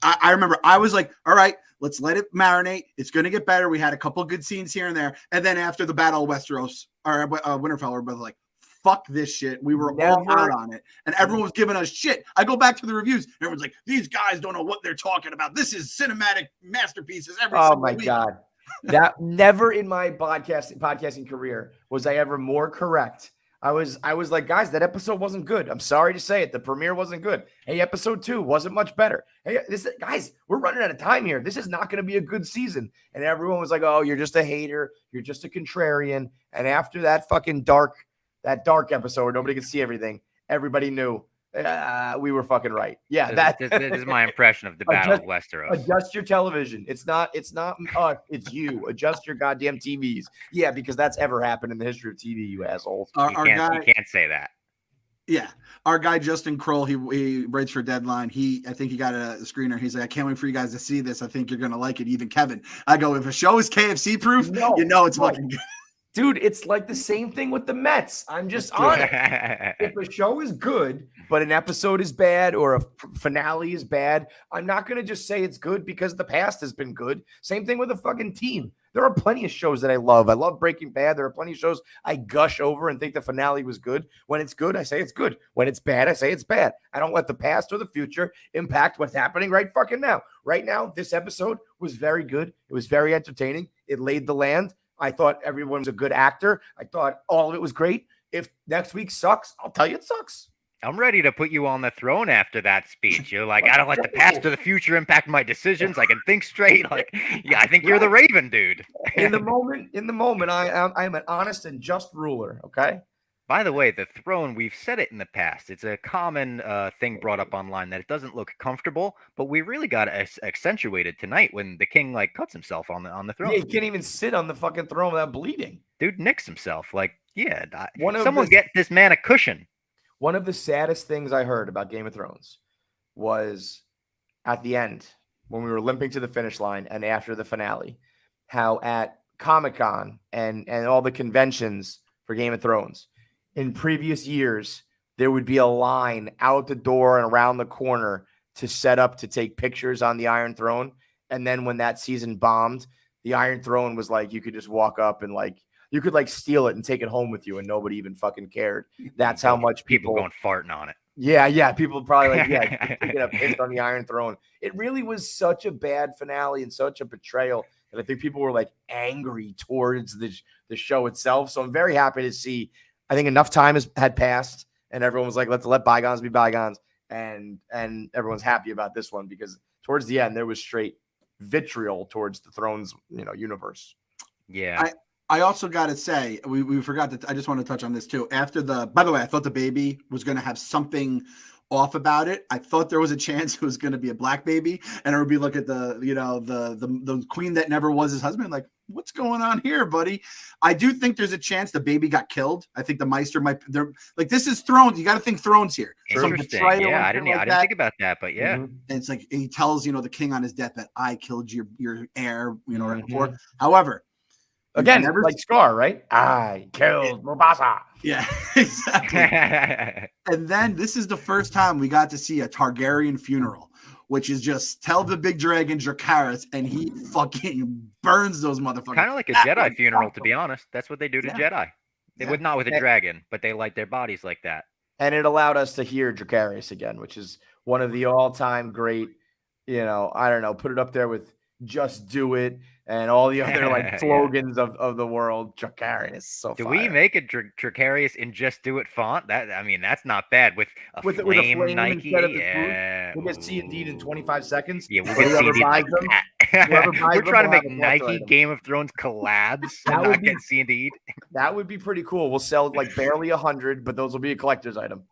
I remember I was like, all right, let's let it marinate. It's going to get better. We had a couple good scenes here and there. And then after the Battle of Westeros or Winterfell, we're both like, fuck this shit. We were all out on it. And everyone was giving us shit. I go back to the reviews. And everyone's like, these guys don't know what they're talking about. This is cinematic masterpieces. Oh my God. That never in my podcasting career was I ever more correct I was like, guys, that episode wasn't good. I'm sorry to say it. The premiere wasn't good. Hey, episode 2 wasn't much better. Hey, guys, we're running out of time here. This is not going to be a good season. And everyone was like, oh, you're just a hater. You're just a contrarian. And after that fucking dark episode where nobody could see everything, everybody knew we were fucking right. Yeah, this is my impression of the Battle of Westeros. Adjust your television. It's not us, it's you. Adjust your goddamn TVs. Yeah, because that's ever happened in the history of TV, you assholes. You can't say that. Yeah, our guy Justin Kroll, he writes for Deadline. I think he got a screener. He's like, I can't wait for you guys to see this. I think you're gonna like it. Even Kevin, I go, if a show is KFC proof, it's fucking good. Dude, it's like the same thing with the Mets. I'm just honest. If a show is good, but an episode is bad or a finale is bad, I'm not going to just say it's good because the past has been good. Same thing with a fucking team. There are plenty of shows that I love. I love Breaking Bad. There are plenty of shows I gush over and think the finale was good. When it's good, I say it's good. When it's bad, I say it's bad. I don't let the past or the future impact what's happening right fucking now. Right now, this episode was very good. It was very entertaining. It laid the land. I thought everyone was a good actor. I thought all of it was great. If next week sucks, I'll tell you it sucks. I'm ready to put you on the throne after that speech. You're like, I don't let the past or the future impact my decisions. I can think straight. Like, yeah, I think you're the Raven, dude. In the moment, I'm an honest and just ruler. Okay. By the way, the throne, we've said it in the past. It's a common thing brought up online that it doesn't look comfortable, but we really got accentuated tonight when the king like cuts himself on the throne. Yeah, he can't even sit on the fucking throne without bleeding. Dude nicks himself. Like, yeah, someone get this man a cushion. One of the saddest things I heard about Game of Thrones was at the end when we were limping to the finish line and after the finale, how at Comic-Con and all the conventions for Game of Thrones, in previous years, there would be a line out the door and around the corner to set up to take pictures on the Iron Throne. And then when that season bombed, the Iron Throne was like, you could just walk up and like, you could like steal it and take it home with you and nobody even fucking cared. That's how much people going farting on it. Yeah. People probably like, taking a piss on the Iron Throne. It really was such a bad finale and such a betrayal that I think people were like angry towards the show itself. So I'm very happy to see. I think enough time had passed and everyone was like, let's let bygones be bygones. And everyone's happy about this one because towards the end, there was straight vitriol towards the Thrones, universe. Yeah. I also got to say, we forgot that. I just want to touch on this too. By the way, I thought the baby was going to have something off about it. I thought there was a chance it was going to be a black baby and it would be look at the queen that never was his husband. Like, what's going on here, buddy? I do think there's a chance the baby got killed. I think the Meister this is Thrones. You got to think Thrones here. Interesting. Yeah, I didn't think about that, but yeah. Mm-hmm. And it's like he tells the king on his deathbed, I killed your heir, right before. However, again, like Scar, right? I killed Mufasa. Yeah, exactly. And then this is the first time we got to see a Targaryen funeral, which is just tell the big dragon Dracarys, and he fucking burns those motherfuckers. Kind of like a Jedi funeral, to be honest. That's what they do to Jedi. They would not with a dragon, but they light their bodies like that. And it allowed us to hear Dracarys again, which is one of the all-time great, I don't know, put it up there with Just Do It and all the other like slogans of the world. Dracarys, so do fire. We make a Dracarys in Just Do It font? That's not bad with a flame Nike. Yeah, we'll get C and D in 25 seconds. Yeah, we'll get C and D like that. We're trying to make Nike Game of Thrones collabs and not get C and D. That would be pretty cool. We'll sell like barely 100, but those will be a collector's item.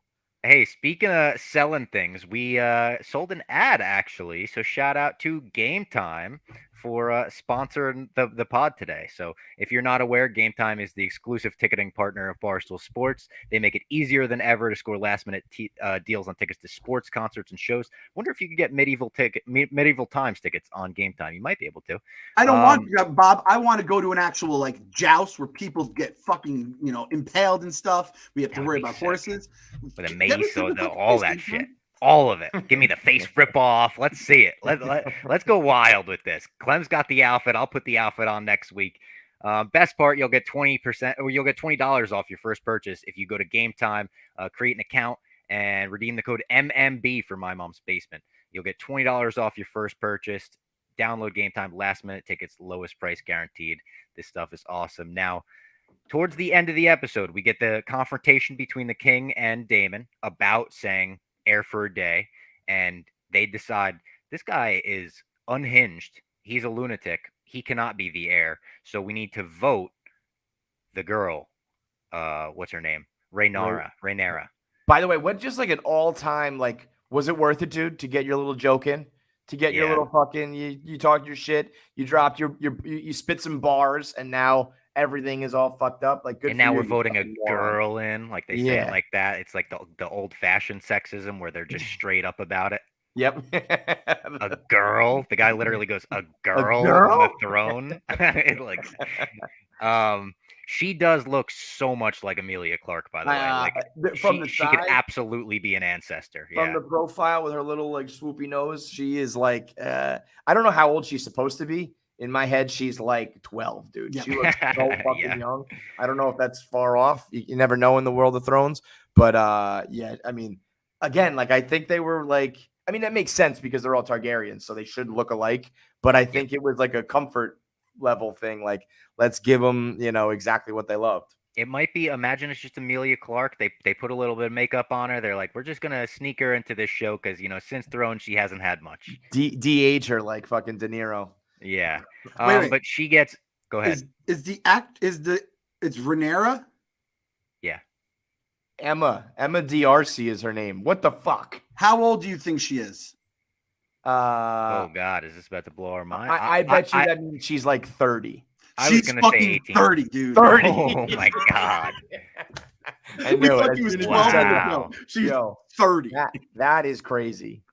Hey, speaking of selling things, we sold an ad actually. So shout out to Game Time for sponsoring the pod today. So if you're not aware, Game Time is the exclusive ticketing partner of Barstool Sports. They make it easier than ever to score last-minute deals on tickets to sports, concerts, and shows. Wonder if you could get medieval times tickets on Game Time. You might be able to. I don't want to, Bob. I want to go to an actual like joust where people get fucking impaled and stuff. We have to worry about horses with a mace, all that shit. All of it. Give me the face rip off. Let's see it. Let's go wild with this. Clem's got the outfit. I'll put the outfit on next week. Best part, you'll get 20% or you'll get $20 off your first purchase if you go to Game Time, create an account, and redeem the code MMB for My Mom's Basement. You'll get $20 off your first purchase. Download Game Time, last minute tickets, lowest price guaranteed. This stuff is awesome. Now, towards the end of the episode, we get the confrontation between the king and Daemon about saying heir for a day, and they decide this guy is unhinged. He's a lunatic. He cannot be the heir. So we need to vote the girl. What's her name? Rhaenyra. By the way, what just like an all-time like was it worth it, dude, to get your little joke in? To get your Yeah. little fucking you talked your shit, you dropped you spit some bars, and now everything is all fucked up. Like good. And for now you, we're you voting a fucking moron. girl in, like they say it Yeah. like that. It's like the old fashioned sexism where they're just straight up about it. Yep. A girl. The guy literally goes, a girl on the girl? throne. Like, she does look so much like Amelia Clark, by the way. Like from the she could side, absolutely be an ancestor. from Yeah. the profile with her little like swoopy nose, she is like I don't know how old she's supposed to be. In my head, she's like 12, dude. Yeah. She looks so fucking Yeah. young. I don't know if that's far off. You never know in the world of Thrones. But yeah, I mean, again, like I think they were like, I mean, that makes sense because they're all Targaryens, so they should look alike. But I think it was like a comfort level thing. Like, let's give them, exactly what they loved. It might be. Imagine it's just Amelia Clark. They put a little bit of makeup on her. They're like, we're just gonna sneak her into this show because since Throne she hasn't had much. De-age her like fucking De Niro. Yeah. Wait. But she gets. Go ahead. It's Rhaenyra? Yeah. Emma D'Arcy is her name. What the fuck? How old do you think she is? Oh God, is this about to blow our mind? I bet you that means she's like 30. I was She's gonna fucking say 18. 30, dude. 30. Oh my God. I We knew thought it. she was As 12 soon as on you the said it. Wow. show. She's Yo, 30. that is crazy.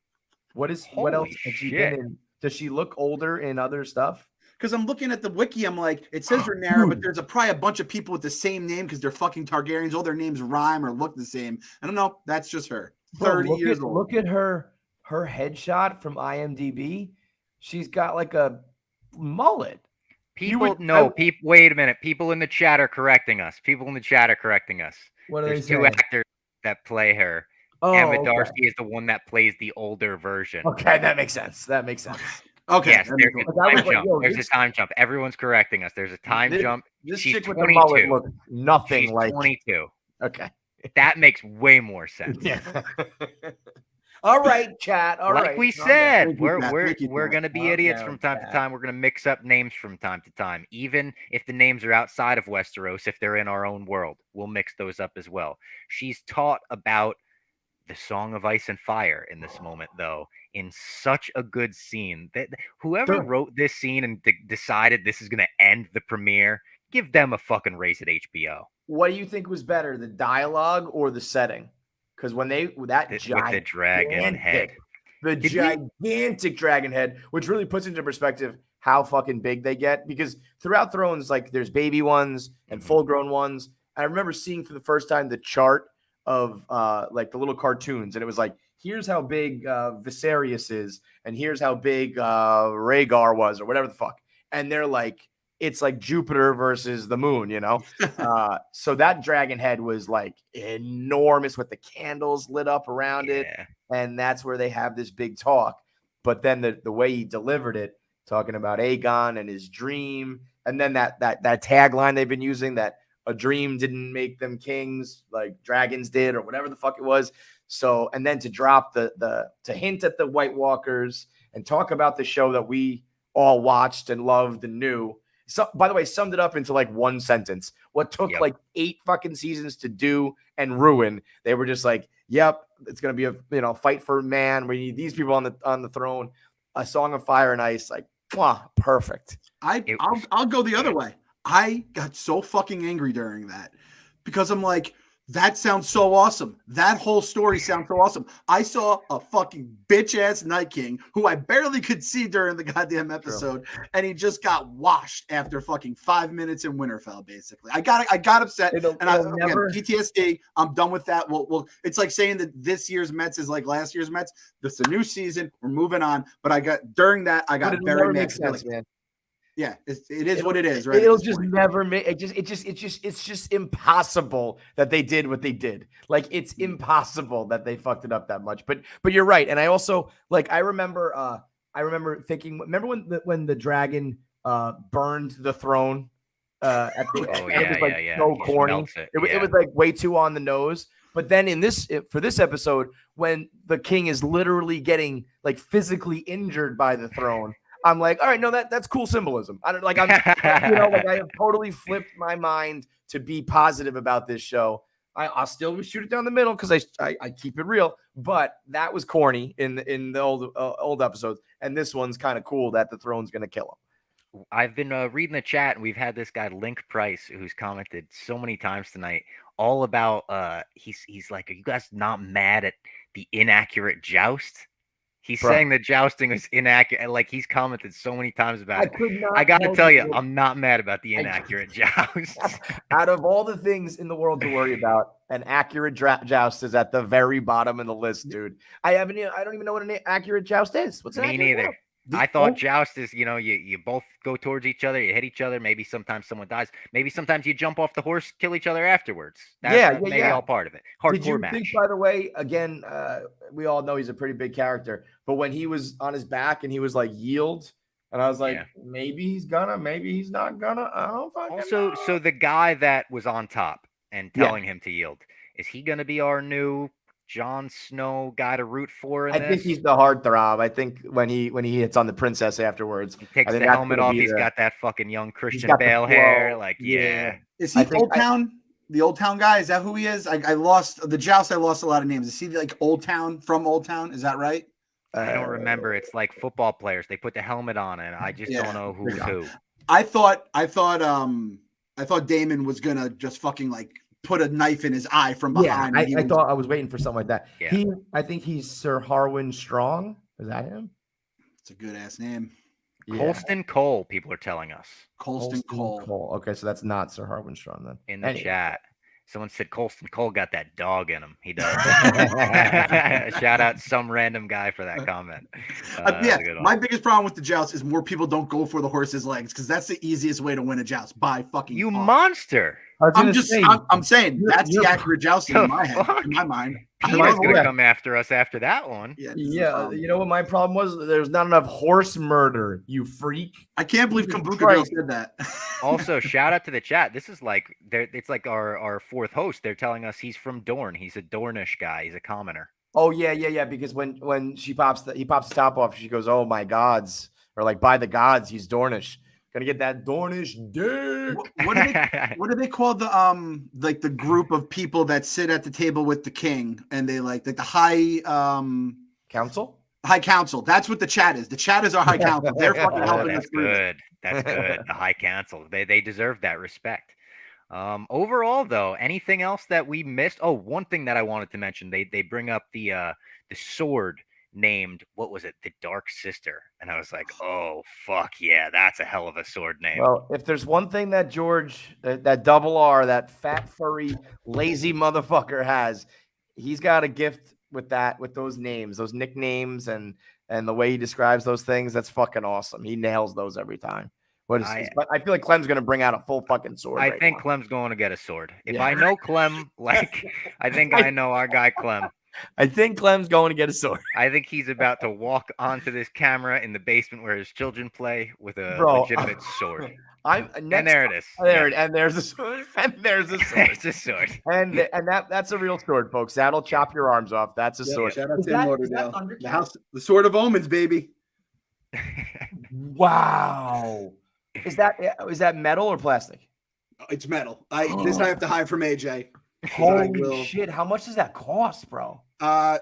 What else Holy has she shit. been in? Does she look older in other stuff? Because I'm looking at the wiki, I'm like, it says Rhaenyra, but Dude. there's probably a bunch of people with the same name because they're fucking Targaryens. All their names rhyme or look the same. I don't know. That's just her. 30 years old. Look at her headshot from IMDb. She's got like a mullet. Wait a minute. People in the chat are correcting us. What are There's they two saying? actors that play her. Oh, Emma okay. D'Arcy is the one that plays the older version. Okay, that makes sense. Okay. Yes, there's But a that was time like, jump. yo, There's a this- time jump. Everyone's correcting us. There's a time jump. This She's chick with the mullet 22. looks nothing She's like. 22. Okay. That makes way more sense. Yeah. All right, chat. All right. Like we Calm said, Thank you, we're Pat. we're Thank you, we're Pat. gonna be Calm idiots down, from time to Pat. time. We're gonna mix up names from time to time, even if the names are outside of Westeros. If they're in our own world, we'll mix those up as well. She's taught about the Song of Ice and Fire in this moment, though, in such a good scene. That whoever Sure. wrote this scene and decided this is gonna end the premiere, give them a fucking raise at HBO. What do you think was better, the dialogue or the setting? Because when with the dragon head. the Did we- gigantic dragon head, which really puts into perspective how fucking big they get. Because throughout Thrones, like there's baby ones and Mhm. full-grown ones. I remember seeing for the first time the chart of like the little cartoons, and it was like, here's how big Viserys is, and here's how big Rhaegar was, or whatever the fuck. And they're like, it's like Jupiter versus the moon, so that dragon head was like enormous with the candles lit up around it. Yeah. And that's where they have this big talk. But then the way he delivered it, talking about Aegon and his dream, and then that tagline they've been using, that a dream didn't make them kings like dragons did, or whatever the fuck it was. So, and then to drop to hint at the White Walkers and talk about the show that we all watched and loved and knew. So, by the way, summed it up into like one sentence. What took Yep. like 8 fucking seasons to do and ruin, they were just like, "Yep, it's gonna be a fight for man. We need these people on the throne." A Song of Fire and Ice, like, perfect. I'll go the other way. I got so fucking angry during that because I'm like, that sounds so awesome. That whole story sounds so awesome. I saw a fucking bitch ass Night King who I barely could see during the goddamn episode, and he just got washed after fucking 5 minutes in Winterfell. Basically, I got upset, again, PTSD. I'm done with that. Well, it's like saying that this year's Mets is like last year's Mets. This is a new season. We're moving on. But I got very mad. Makes sense, man. Yeah, it is what it is, right? It'll just never make it's just impossible that they did what they did. Like, it's impossible that they fucked it up that much. But you're right. And I also I remember thinking, remember when the dragon burned the throne at the Oh and it was like yeah. so He corny. smelts it. It was like way too on the nose. But then for this episode, when the king is literally getting like physically injured by the throne, I'm like, all right, no, that's cool symbolism. I don't like I'm like I have totally flipped my mind to be positive about this show. I'll still shoot it down the middle because I keep it real, but that was corny in the old episodes, and this one's kind of cool that the throne's gonna kill him. I've been reading the chat, and we've had this guy Link Price who's commented so many times tonight, all about he's like, are you guys not mad at the inaccurate joust? He's saying that jousting is inaccurate. Like, he's commented so many times about it. I got to tell you, I'm not mad about the inaccurate joust. Out of all the things in the world to worry about, an accurate joust is at the very bottom of the list, dude. I don't even know what an accurate joust is. What's Me neither. Joust? I thought joust is, you both go towards each other, you hit each other. Maybe sometimes someone dies. Maybe sometimes you jump off the horse, kill each other afterwards. That's maybe all part of it. Hardcore Did you match. think, by the way, again, we all know he's a pretty big character, but when he was on his back and he was like yield, and I was like, maybe he's gonna, maybe he's not gonna. I don't fucking know. So the guy that was on top and telling him to yield, is he gonna be our new Jon Snow guy to root for in this? I think he's the heartthrob. I think when he hits on the princess afterwards, he takes the helmet off. He's got that fucking young Christian Bale hair. Like, is he Old Town? The Old Town guy? Is that who he is? I lost the joust. I lost a lot of names. Is he like Old Town from Old Town? Is that right? I don't remember. It's like football players. They put the helmet on, and I just don't know who's who. I thought Damon was gonna just fucking like put a knife in his eye from behind. Yeah, I thought I was waiting for something like that. Yeah. I think he's Sir Harwin Strong. Is that him? It's a good ass name. Colston Cole, people are telling us. Colston Cole. Okay, so that's not Sir Harwin Strong then. In the chat. Someone said Colston Cole got that dog in him. He does. Shout out some random guy for that comment. My biggest problem with the joust is more people don't go for the horse's legs because that's the easiest way to win a joust by fucking. You monster! I'm saying that's the accurate jousting in my head, in my mind. Peter's gonna come after us after that one. Yeah. You know what my problem was? There's not enough horse murder. You freak! I can't believe Kambuka Girl said that. Also, shout out to the chat. This is like it's like our fourth host. They're telling us he's from Dorne. He's a Dornish guy. He's a commoner. Oh yeah. Because when he pops the top off, she goes, "Oh my gods," or like, "By the gods, he's Dornish." Gonna get that Dornish dick. What do they call the like the group of people that sit at the table with the king and they like the high council? High council. That's what the chat is. The chat is our high council. They're fucking helping us through good. That's good. The high council. They deserve that respect. Overall, though, anything else that we missed? Oh, one thing that I wanted to mention. They bring up the sword named, what was it, the Dark Sister, and I was like, oh fuck yeah, that's a hell of a sword name. Well, if there's one thing that George, that double R, that fat furry lazy motherfucker has, he's got a gift with those names, those nicknames, and the way he describes those things. That's fucking awesome. He nails those every time. I feel like Clem's gonna bring out a full fucking sword. I think Clem's going to get a sword. If I know Clem, like I think I know our guy Clem. I think Clem's going to get a sword. I think he's about to walk onto this camera in the basement where his children play with a legitimate sword. And there it is. And there's a sword. And there's a sword. There's a sword. And that's a real sword, folks. That'll chop your arms off. That's a sword. Shout out to Lauderdale. The Sword of Omens, baby. Wow. Is that metal or plastic? It's metal. This I have to hide from AJ. Holy shit! How much does that cost, bro?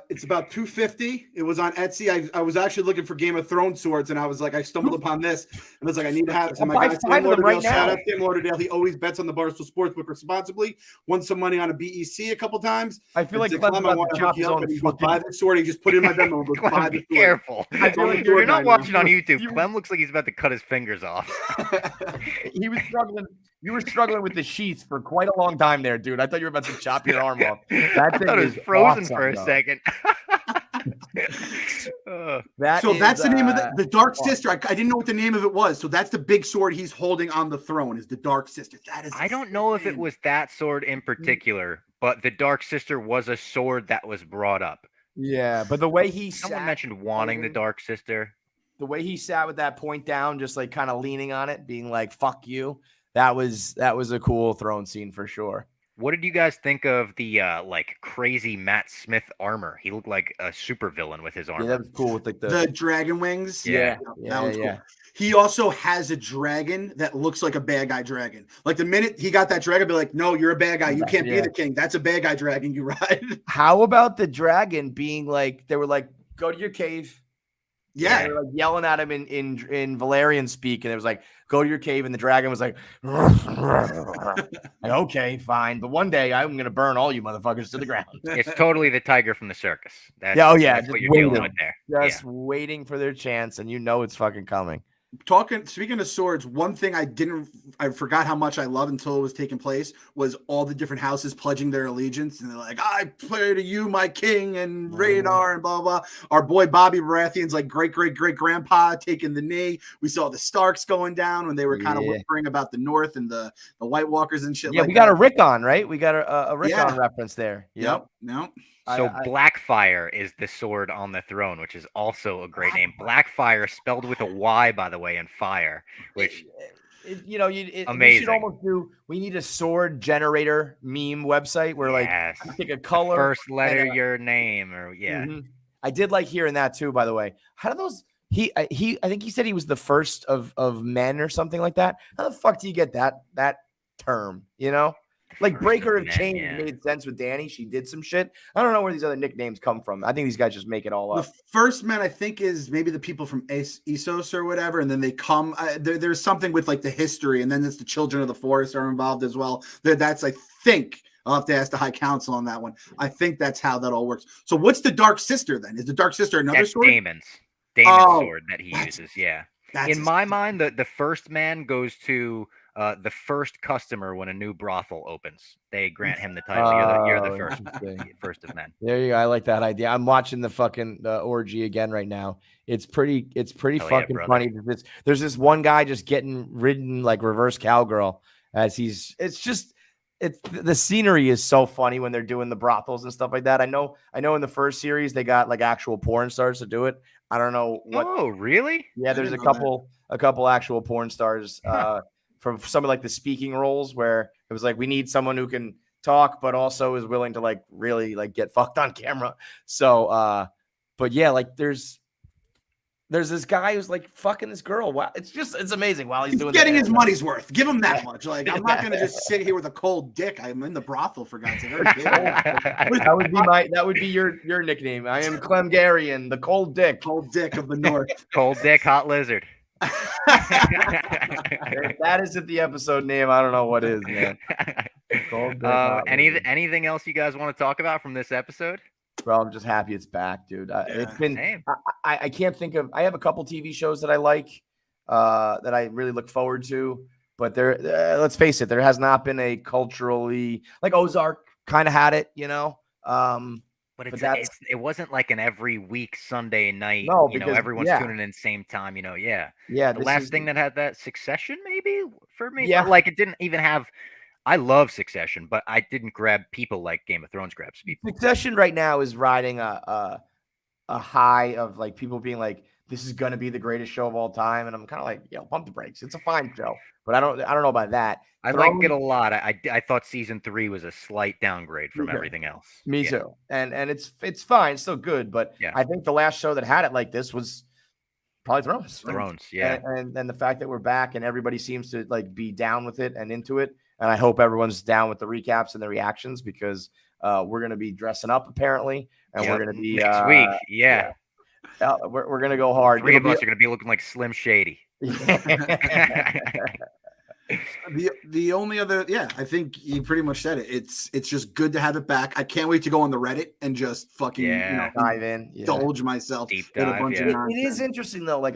It's about $250. It was on Etsy. I was actually looking for Game of Thrones swords, and I was like, I stumbled upon this, and I was like, I need to have it. So my guy Tim Lauderdale, shout out Tim Lauderdale. He always bets on the Barstool Sportsbook responsibly. Won some money on a BEC a couple times. I feel like Clem, I want to hook you up, and he goes, buy the sword. He just put it in my Venmo. Clem, be careful. You're not watching on YouTube. Clem looks like he's about to cut his fingers off. He was struggling. You were struggling with the sheaths for quite a long time there, dude. I thought you were about to chop your arm off. I thought it was frozen for a second. That's the name of the Dark Sister. I didn't know what the name of it was. So that's the big sword he's holding on the throne is the Dark Sister. That is. I don't know if it was that sword in particular, but the Dark Sister was a sword that was brought up. Yeah, but the way someone mentioned wanting the Dark Sister. The way he sat with that point down, just like kind of leaning on it, being like, fuck you. that was a cool throne scene for sure. What did you guys think of the like crazy Matt Smith armor? He looked like a supervillain with his Yeah, armor. that was cool with like The dragon wings. Yeah. That one's cool. He also has a dragon that looks like a bad guy dragon. Like the minute he got that dragon, be like, no, you're a bad guy. You can't be the king. That's a bad guy dragon you ride. How about the dragon being like, they were like, go to your cave. Yeah. They were like yelling at him in Valerian speak, and it was like, go to your cave, and the dragon was like, okay, fine, but one day I'm gonna burn all you motherfuckers to the ground. It's totally the tiger from the circus. That's, that's what you're dealing with there. Just waiting for their chance, and you know it's fucking coming. Speaking of swords, one thing I forgot how much I loved until it was taking place was all the different houses pledging their allegiance, and they're like, I pray to you, my king, and Radar, and blah, blah. Our boy Bobby Baratheon's like great grandpa taking the knee. We saw the Starks going down when they were kind of whispering about the North and the White Walkers and shit. Yeah, we got a Rickon, right? We got a Rickon reference there. Yep. So Blackfire is the sword on the throne, which is also a great name. Blackfire spelled with a Y, by the way, and fire, which amazing. We should almost do. We need a sword generator meme website where like pick a color, first letter, your name, or I did like hearing that too. By the way, how do those? I think he said he was the first of men or something like that. How the fuck do you get that term? You know. Like Breaker of Chains made sense with Danny. She did some shit. I don't know where these other nicknames come from. I think these guys just make it all up. The first men, I think, is maybe the people from Essos or whatever, and then they come. There's something with like the history, and then it's the Children of the Forest are involved as well. That's I think I'll have to ask the High Council on that one. I think that's how that all works. So what's the Dark Sister then? Is the Dark Sister another sword? Damon's sword that he uses. Yeah. In my mind, the first man goes to the first customer when a new brothel opens. They grant him the title. You're the first of men. There you go. I like that idea. I'm watching the fucking orgy again right now. It's pretty fucking funny. There's this one guy just getting ridden like reverse cowgirl as the scenery is so funny when they're doing the brothels and stuff like that. I know in the first series they got like actual porn stars to do it. I don't know what. Oh, really? Yeah, there's a couple actual porn stars from some of like the speaking roles where it was like we need someone who can talk but also is willing to like really like get fucked on camera. So but yeah, like there's this guy who's like fucking this girl. Wow, it's amazing while he's doing getting his money's worth. Give him that much. Like I'm not gonna just sit here with a cold dick. I'm in the brothel for God's sake. That would be your nickname. I am Clem Garian, the cold dick of the North. Cold dick, hot lizard. If that isn't the episode name, I don't know what is, man. Anything else you guys want to talk about from this episode? Bro, I'm just happy it's back, dude. It's been. I can't think of. I have a couple TV shows that I like, that I really look forward to. But let's face it, there has not been a culturally like Ozark kind of had it, you know. But it wasn't like an every week Sunday night. No, because, everyone's tuning in same time. Yeah. The last thing that had that, Succession, maybe for me. Yeah, but like it didn't even have. I love Succession, but I didn't grab people like Game of Thrones grabs people. Succession right now is riding a high of like people being like, this is gonna be the greatest show of all time, and I'm kind of like, pump the brakes. It's a fine show, but I don't know about that. I like it a lot. I thought season 3 was a slight downgrade from everything else. Me too, and it's fine, it's still good, but I think the last show that had it like this was probably Thrones. And the fact that we're back and everybody seems to like be down with it and into it. And I hope everyone's down with the recaps and the reactions because we're going to be dressing up apparently, and we're going to be next week. We're going to go hard. 3 of us are going to be looking like Slim Shady. The only other, I think you pretty much said it. It's just good to have it back. I can't wait to go on the Reddit and just fucking dive in, indulge myself. Deep dive. It is interesting though. Like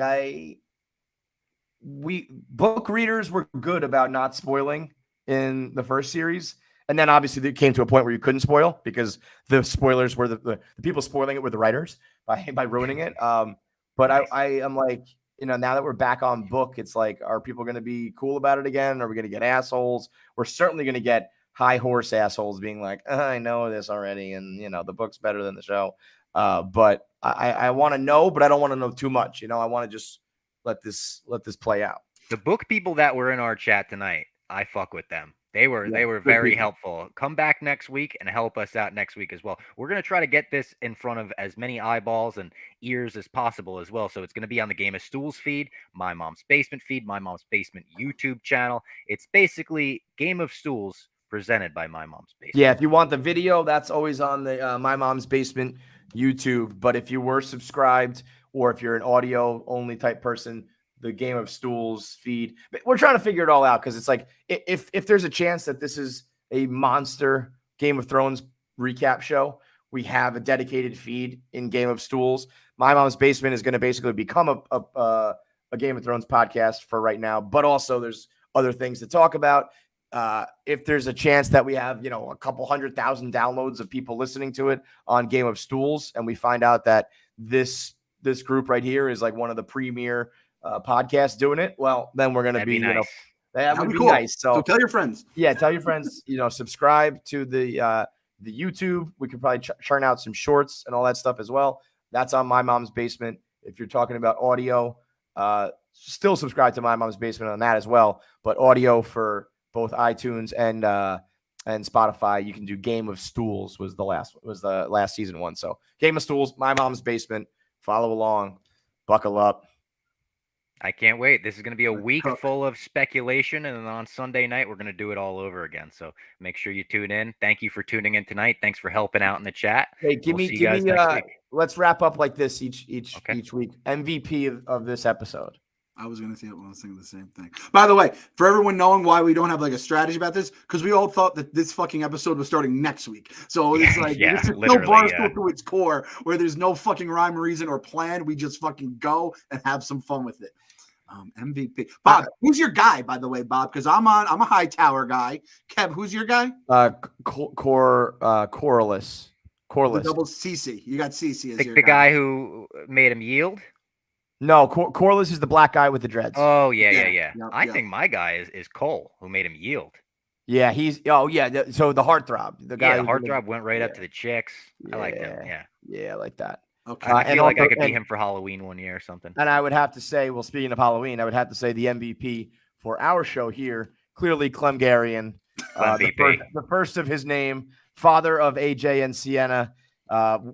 we book readers were good about not spoiling in the first series, and then obviously it came to a point where you couldn't spoil because the spoilers were the people spoiling it were the writers by ruining it. But I am like, now that we're back on book, it's like, are people going to be cool about it again? Are we going to get assholes? We're certainly going to get high horse assholes being like, I know this already, and the book's better than the show. But I want to know, but I don't want to know too much. I want to just let this play out. The book people that were in our chat tonight, I fuck with them. They were good very people. helpful. Come back next week and help us out next week as well. We're gonna try to get this in front of as many eyeballs and ears as possible as well. So it's gonna be on the Game of Stools feed, My Mom's Basement feed, My Mom's Basement YouTube channel. It's basically Game of Stools presented by My Mom's Basement. Yeah, if you want the video, that's always on the My Mom's Basement YouTube. But if you were subscribed, or if you're an audio only type person, the Game of Stools feed. But we're trying to figure it all out because it's like if there's a chance that this is a monster Game of Thrones recap show, we have a dedicated feed in Game of Stools. My Mom's Basement is going to basically become a Game of Thrones podcast for right now, but also there's other things to talk about. If there's a chance that we have, a couple 100,000 downloads of people listening to it on Game of Stools, and we find out that this group right here is like one of the premier podcasts doing it, well, then we're going to be, nice. That would be cool. nice. So tell your friends. Yeah, tell your friends, subscribe to the YouTube. We could probably churn out some shorts and all that stuff as well. That's on My Mom's Basement. If you're talking about audio, still subscribe to My Mom's Basement on that as well. But audio for both iTunes and Spotify, you can do Game of Stools was the last season one. So Game of Stools, My Mom's Basement. Follow along, buckle up. I can't wait. This is going to be a week full of speculation, and then on Sunday night we're going to do it all over again. So make sure you tune in. Thank you for tuning in tonight. Thanks for helping out in the chat. Hey, give me let's wrap up like this each week. MVP of this episode. I was going to say I was thinking the same thing. By the way, for everyone knowing why we don't have like a strategy about this, because we all thought that this fucking episode was starting next week. So it's like there's no barstool to its core where there's no fucking rhyme or reason or plan. We just fucking go and have some fun with it. MVP. Bob, who's your guy, by the way, Bob? Because I'm a high tower guy. Kev, who's your guy? Corliss. Double CC. You got CC as your the guy who made him yield? No, Corliss is the black guy with the dreads. Oh, yeah. I think my guy is Cole, who made him yield. Yeah, so the heartthrob. The guy the heartthrob went right up to the chicks. I like him, Yeah, I like that. Okay. I feel like I could be him for Halloween one year or something. And I would have to say, well, speaking of Halloween, I would have to say the MVP for our show here, clearly Clem Garian, the first of his name, father of AJ and Sienna.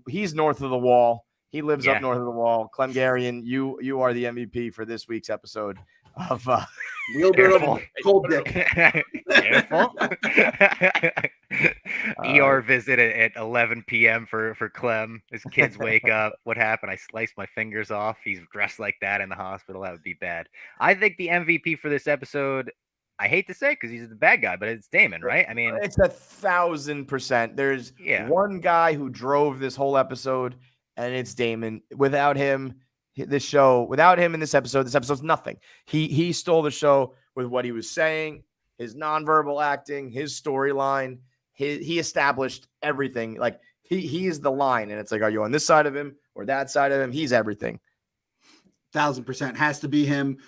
He's north of the wall. He lives up north of the wall. Clem Garian, you are the MVP for this week's episode of Wheelbarrow Cold Dick. Careful. ER visit at 11 p.m. for Clem. His kids wake up. What happened? I sliced my fingers off. He's dressed like that in the hospital. That would be bad. I think the MVP for this episode, I hate to say it because he's the bad guy, but it's Damon, right? I mean, it's 1,000%. There's one guy who drove this whole episode, and it's Damon. Without him in this episode's nothing. He stole the show with what he was saying, his nonverbal acting, his storyline. He established everything. Like he is the line, and it's like, are you on this side of him or that side of him? He's everything. 1,000% has to be him.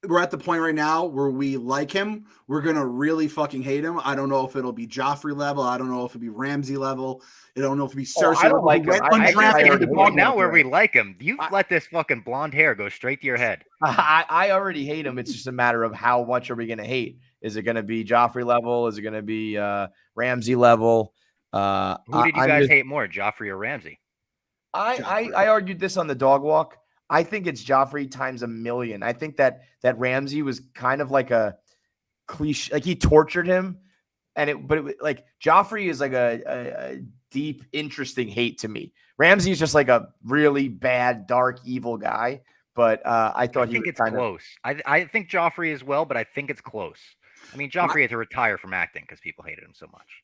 We're at the point right now where we like him. We're going to really fucking hate him. I don't know if it'll be Joffrey level. I don't know if it'll be Ramsey level. I don't know if it'll be Cersei I don't like him. Now where we like him, you've let this fucking blonde hair go straight to your head. I already hate him. It's just a matter of how much are we going to hate. Is it going to be Joffrey level? Is it going to be Ramsey level? Who did you guys hate more, Joffrey or Ramsey? I argued this on the dog walk. I think it's Joffrey times 1,000,000. I think that Ramsey was kind of like a cliche, like he tortured him, but Joffrey is like a deep, interesting hate to me. Ramsey is just like a really bad, dark, evil guy. But I think it's close. I think Joffrey as well, but I think it's close. I mean, Joffrey had to retire from acting because people hated him so much.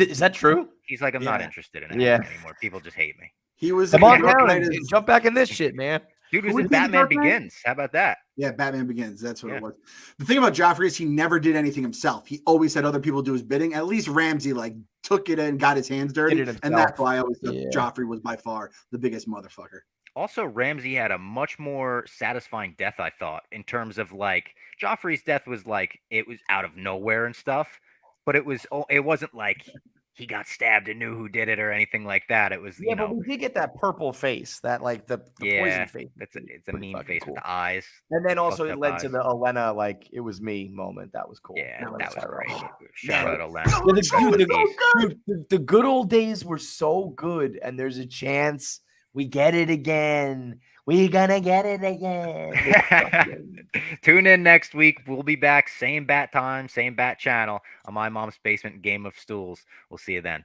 Is that true? He's like, I'm not interested in acting anymore. People just hate me. He was come on down and jump back in this shit, man. Dude was in Batman Begins. How about that? Yeah, Batman Begins. That's what it was. The thing about Joffrey is he never did anything himself. He always had other people do his bidding. At least Ramsey took it and got his hands dirty. And that's why I always thought Joffrey was by far the biggest motherfucker. Also, Ramsey had a much more satisfying death, I thought, in terms of Joffrey's death was it was out of nowhere and stuff, but it wasn't like he got stabbed and knew who did it or anything like that. It was, Yeah, you but know, we did get that purple face, that like the poison face. it's a Pretty meme fucking face cool. with the eyes. And then the also fucked it up led to eyes. the Olenna like it was me moment. That was cool. Yeah, That that was Tyro. great. Shout Man. out Olenna. Yeah, Dude, the good old days were so good, and there's a chance we get it again. We gonna get it again. Tune in next week. We'll be back. Same bat time, same bat channel on My Mom's Basement Game of Stools. We'll see you then.